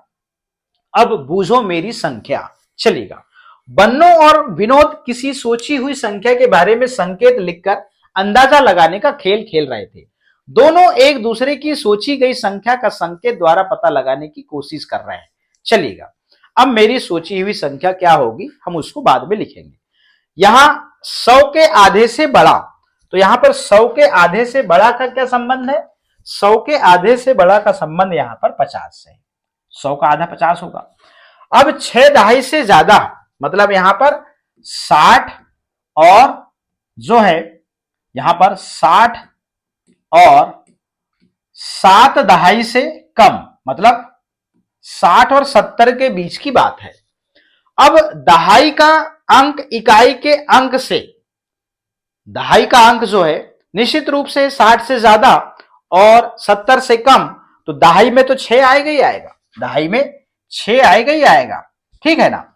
अब बूझो मेरी संख्या, चलिएगा। बन्नो और विनोद किसी सोची हुई संख्या के बारे में संकेत लिखकर अंदाजा लगाने का खेल खेल रहे थे। दोनों एक दूसरे की सोची गई संख्या का संकेत द्वारा पता लगाने की कोशिश कर रहे हैं। चलिएगा, अब मेरी सोची हुई संख्या क्या होगी हम उसको बाद में लिखेंगे। यहां 100 के आधे से बड़ा, तो यहां पर 100 के आधे से बड़ा का क्या संबंध है, 100 के आधे से बड़ा का संबंध यहां पर 50 से, 100 का आधा 50 होगा। अब 6 दहाई से ज्यादा, मतलब यहां पर 60 और जो है यहां पर 60 और 7 दहाई से कम, मतलब 60 और 70 के बीच की बात है। अब दहाई का अंक इकाई के अंक से, दहाई का अंक जो है निश्चित रूप से 60 से ज्यादा और 70 से कम, तो दहाई में तो 6 आएगा ही आएगा, दहाई में 6 आएगा ही आएगा, ठीक है ना।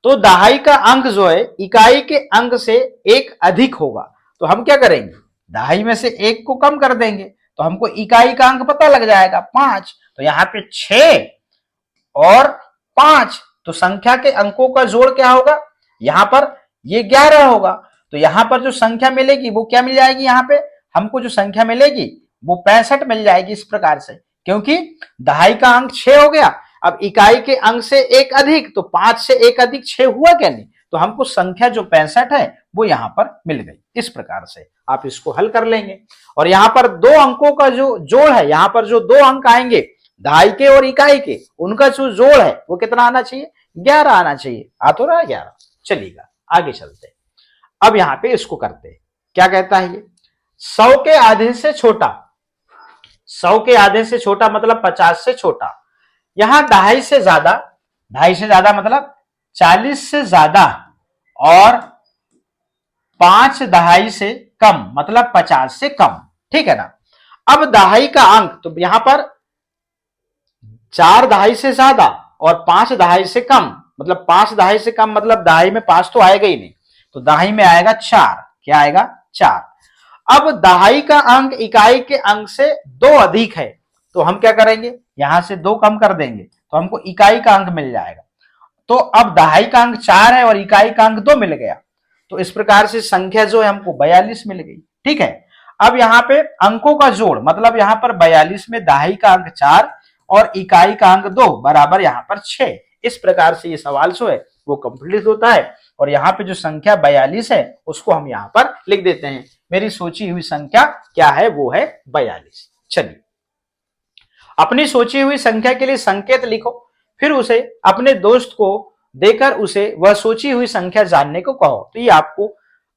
तो दहाई का अंक जो है इकाई के अंक से 1 अधिक होगा, तो हम क्या करेंगे, दहाई में से 1 को कम कर देंगे, तो हमको इकाई का अंक पता लग जाएगा 5। तो यहां पे 6 और 5, तो संख्या के अंकों का जोड़ क्या होगा, यहां पर ये 11 होगा। तो यहां पर जो संख्या मिलेगी वो क्या मिल जाएगी, यहां पे हमको जो संख्या मिलेगी वो 65 मिल जाएगी इस प्रकार से, क्योंकि दहाई का अंक 6 हो गया। अब इकाई के अंक से एक अधिक, तो 5 से एक अधिक 6 हुआ क्या नहीं, तो हमको संख्या जो 65 है वो यहां पर मिल गई। इस प्रकार से आप इसको हल कर लेंगे। और यहां पर दो अंकों का जो जोड़ है, यहां पर जो दो अंक आएंगे दहाई के और इकाई के, उनका जो जोड़ है वो कितना आना चाहिए, 11 आना चाहिए। आ तो रहा 11। चलिएगा आगे चलते हैं। अब यहां पे इसको करते हैं, क्या कहता है ये, 100 के आधे से छोटा, 100 के आधे से छोटा मतलब 50 से छोटा। यहां दहाई से ज्यादा, ढाई से ज्यादा मतलब 40 से ज्यादा, और 5 दहाई से कम मतलब 50 से कम, ठीक है ना। अब दहाई का अंक, तो यहां पर 4 दहाई से ज्यादा और 5 दहाई से कम, मतलब 5 दहाई से कम मतलब दहाई में 5 तो आएगा ही नहीं, तो दहाई में आएगा 4। क्या आएगा, 4। अब दहाई का अंक इकाई के अंक से 2 अधिक है, तो हम क्या करेंगे, यहां से 2 कम कर देंगे तो हमको इकाई का अंक मिल जाएगा। तो अब दहाई का अंक 4 है और इकाई का अंक 2 मिल गया, तो इस प्रकार से संख्या जो है हमको 42 मिल गई, ठीक है। अब यहाँ पे अंकों का जोड़, मतलब यहाँ पर 42 में दहाई का अंक 4 और इकाई का अंक 2 बराबर यहाँ पर 6। इस प्रकार से ये सवाल जो है वो कंप्लीट होता है। और यहाँ पे जो संख्या 42 है उसको हम यहाँ पर लिख देते हैं। मेरी सोची हुई संख्या क्या है, वो है 42। चलिए, अपनी सोची हुई संख्या के लिए संकेत लिखो, फिर उसे अपने दोस्त को देकर उसे वह सोची हुई संख्या जानने को कहो। तो ये आपको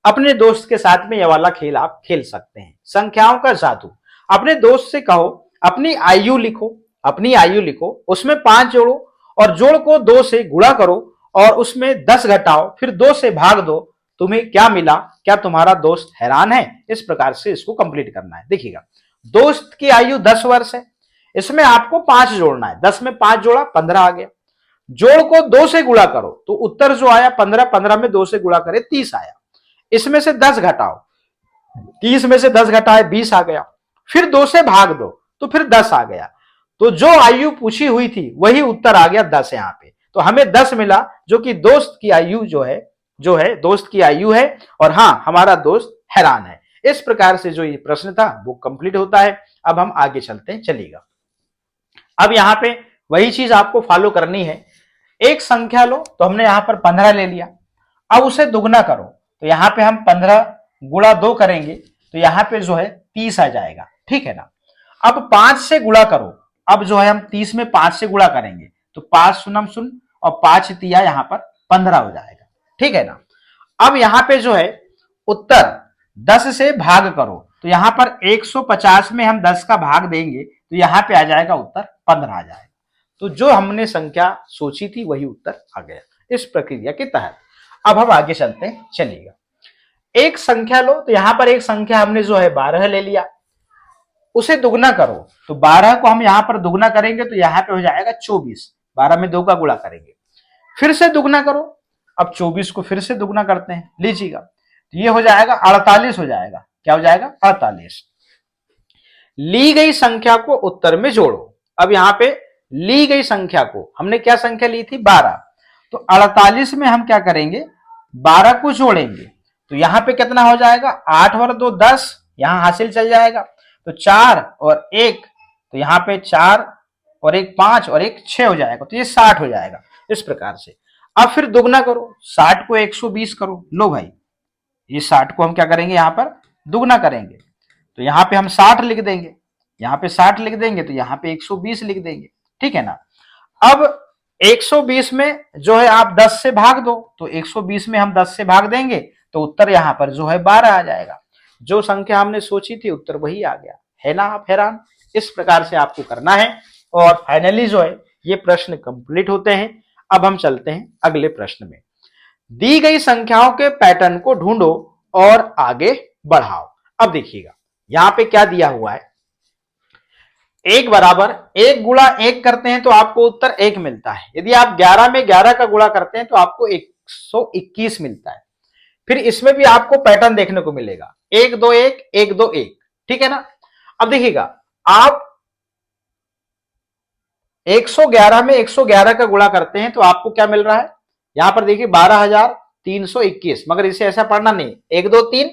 अपने दोस्त के साथ में यह वाला खेल आप खेल सकते हैं, संख्याओं का जादू। अपने दोस्त से कहो अपनी आयु लिखो, अपनी आयु लिखो, उसमें 5 जोड़ो और जोड़ को 2 से गुणा करो और उसमें 10 घटाओ, फिर 2 से भाग दो, तुम्हें क्या मिला, क्या तुम्हारा दोस्त हैरान है। इस प्रकार से इसको कंप्लीट करना है। देखिएगा, दोस्त की आयु 10 वर्ष है, इसमें आपको 5 जोड़ना है। 10 में 5 जोड़ा 15 आ गया, जोड़ को 2 से गुणा करो तो उत्तर जो आया 15, 15 में 2 से गुणा करे 30 आया। इसमें से 10 घटाओ, 30 में से 10 घटाए 20 आ गया, फिर 2 से भाग दो तो फिर 10 आ गया। तो जो आयु पूछी हुई थी वही उत्तर आ गया 10 यहाँ पे। तो हमें 10 मिला, जो कि दोस्त की आयु जो है दोस्त की आयु है, और हाँ हमारा दोस्त हैरान है। इस प्रकार से जो ये प्रश्न था वो कंप्लीट होता है। अब हम आगे चलते हैं, चलिएगा। अब यहाँ पे वही चीज आपको फॉलो करनी है। एक संख्या लो, तो हमने यहां पर 15 ले लिया, अब उसे दुगना करो, तो यहां पे हम 15 गुणा 2 करेंगे तो यहां पे जो है 30 आ जाएगा, ठीक है ना। अब 5 से गुणा करो, अब जो है हम 30 में 5 से गुणा करेंगे तो 5 शून्य शून्य और 5 तिया यहां पर 15 हो जाएगा, ठीक है ना। अब यहां पे जो है उत्तर 10 से भाग करो, तो यहां पर 150 में हम 10 का भाग देंगे तो यहां पे आ जाएगा उत्तर 15 आ जाएगा। तो जो हमने संख्या सोची थी वही उत्तर आ गया इस प्रक्रिया के तहत। अब हम आगे चलते हैं, चलिएगा। एक संख्या लो, तो यहां पर एक संख्या हमने जो है 12 ले लिया, उसे दुगना करो, तो 12 को हम यहां पर दुगना करेंगे तो यहां पे हो जाएगा 24। 12 में 2 का गुणा करेंगे, फिर से दुगना करो, अब 24 को फिर से दुगना करते हैं, लीजिएगा, तो ये हो जाएगा 48 हो जाएगा। क्या हो जाएगा, 48। ली गई संख्या को उत्तर में जोड़ो। अब यहां पे ली गई संख्या को हमने क्या संख्या ली थी, 12, तो 48 में हम क्या करेंगे, 12 को जोड़ेंगे, तो यहां पे कितना हो जाएगा, 8 और 2 10, यहां हासिल चल जाएगा, तो 4 और 1, तो यहां पे 4 और 1 5 और 1 6 हो जाएगा, तो ये 60 हो जाएगा इस प्रकार से। अब फिर दुगना करो, 60 को 120 करो, लो भाई ये 60 को हम क्या करेंगे, यहां पर दुगना करेंगे, तो यहां पे हम 60 लिख देंगे, यहां पे 60 लिख देंगे, तो यहां पे 120 लिख देंगे, ठीक है ना। अब 120 में जो है आप 10 से भाग दो, तो 120 में हम 10 से भाग देंगे तो उत्तर यहां पर जो है 12 आ जाएगा। जो संख्या हमने सोची थी उत्तर वही आ गया, है ना आप हैरान। इस प्रकार से आपको करना है और फाइनली जो है ये प्रश्न कंप्लीट होते हैं। अब हम चलते हैं अगले प्रश्न में। दी गई संख्याओं के पैटर्न को ढूंढो और आगे बढ़ाओ। अब देखिएगा यहां पे क्या दिया हुआ है, 1 बराबर 1 गुणा 1 करते हैं तो आपको उत्तर 1 मिलता है। यदि आप 11 में 11 का गुणा करते हैं तो आपको 121 मिलता है। फिर इसमें भी आपको पैटर्न देखने को मिलेगा, 1 2 1 1 2 1, ठीक है ना। अब देखिएगा आप 111 में 111 का गुणा करते हैं तो आपको क्या मिल रहा है, यहां पर देखिए 12,321, मगर इसे ऐसा पढ़ना नहीं 1 2 3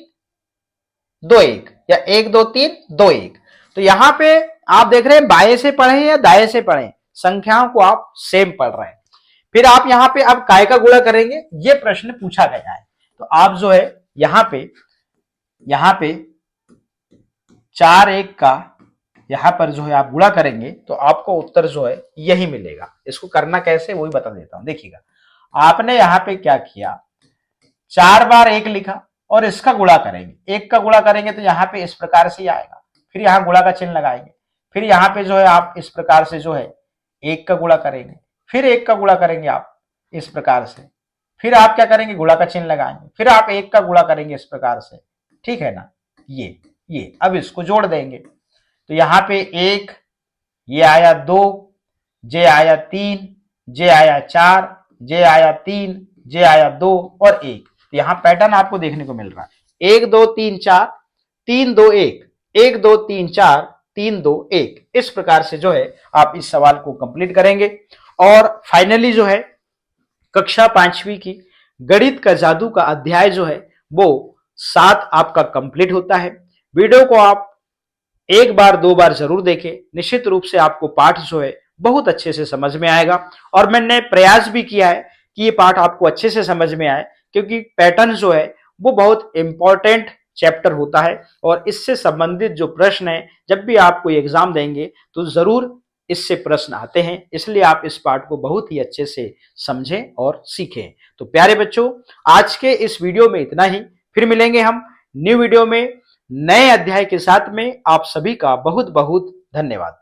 2 1 या 1 2 3 2 1, तो यहां पे आप देख रहे हैं बाएं से पढ़े या दाएं से पढ़े, संख्याओं को आप सेम पढ़ रहे हैं। फिर आप यहां पे अब काय का गुणा करेंगे, ये प्रश्न पूछा गया है। तो आप जो है यहां पे 4 1 का यहां पर जो है आप गुणा करेंगे तो आपको उत्तर जो है यही मिलेगा। इसको करना कैसे वही बता देता हूं। देखिएगा, आपने यहां पे क्या किया, 4 बार 1 लिखा और इसका गुणा करेंगे, 1 का गुणा करेंगे तो यहां पे इस प्रकार से आएगा। फिर यहां गुणा का चिन्ह लगाएंगे, फिर यहां पे जो है आप इस प्रकार से जो है 1 का गुणा करेंगे, फिर 1 का गुणा करेंगे आप इस प्रकार से, फिर आप क्या करेंगे, गुणा का चिन्ह लगाएंगे, फिर आप 1 का गुणा करेंगे इस प्रकार से। ठीक है ना, ये अब इसको जोड़ देंगे तो यहां पे 1, ये आया 2, जे आया 3, जे आया 4, जे आया 3, जे आया 2 और 1। तो यहां पैटर्न आपको देखने को मिल रहा है 1 2 3 4 3 2 1, 1 2 3 4 3 2 1। इस प्रकार से जो है आप इस सवाल को कंप्लीट करेंगे। और फाइनली जो है कक्षा 5वीं की गणित का जादू का अध्याय जो है वो 7 आपका कंप्लीट होता है। वीडियो को आप 1 बार 2 बार जरूर देखें, निश्चित रूप से आपको पाठ जो है बहुत अच्छे से समझ में आएगा। और मैंने प्रयास भी किया है कि ये पाठ आपको अच्छे से समझ में आए, क्योंकि पैटर्न जो है वो बहुत इंपॉर्टेंट चैप्टर होता है और इससे संबंधित जो प्रश्न है जब भी आप कोई एग्जाम देंगे तो जरूर इससे प्रश्न आते हैं। इसलिए आप इस पाठ को बहुत ही अच्छे से समझें और सीखें। तो प्यारे बच्चों, आज के इस वीडियो में इतना ही। फिर मिलेंगे हम न्यू वीडियो में नए अध्याय के साथ में। आप सभी का बहुत बहुत धन्यवाद।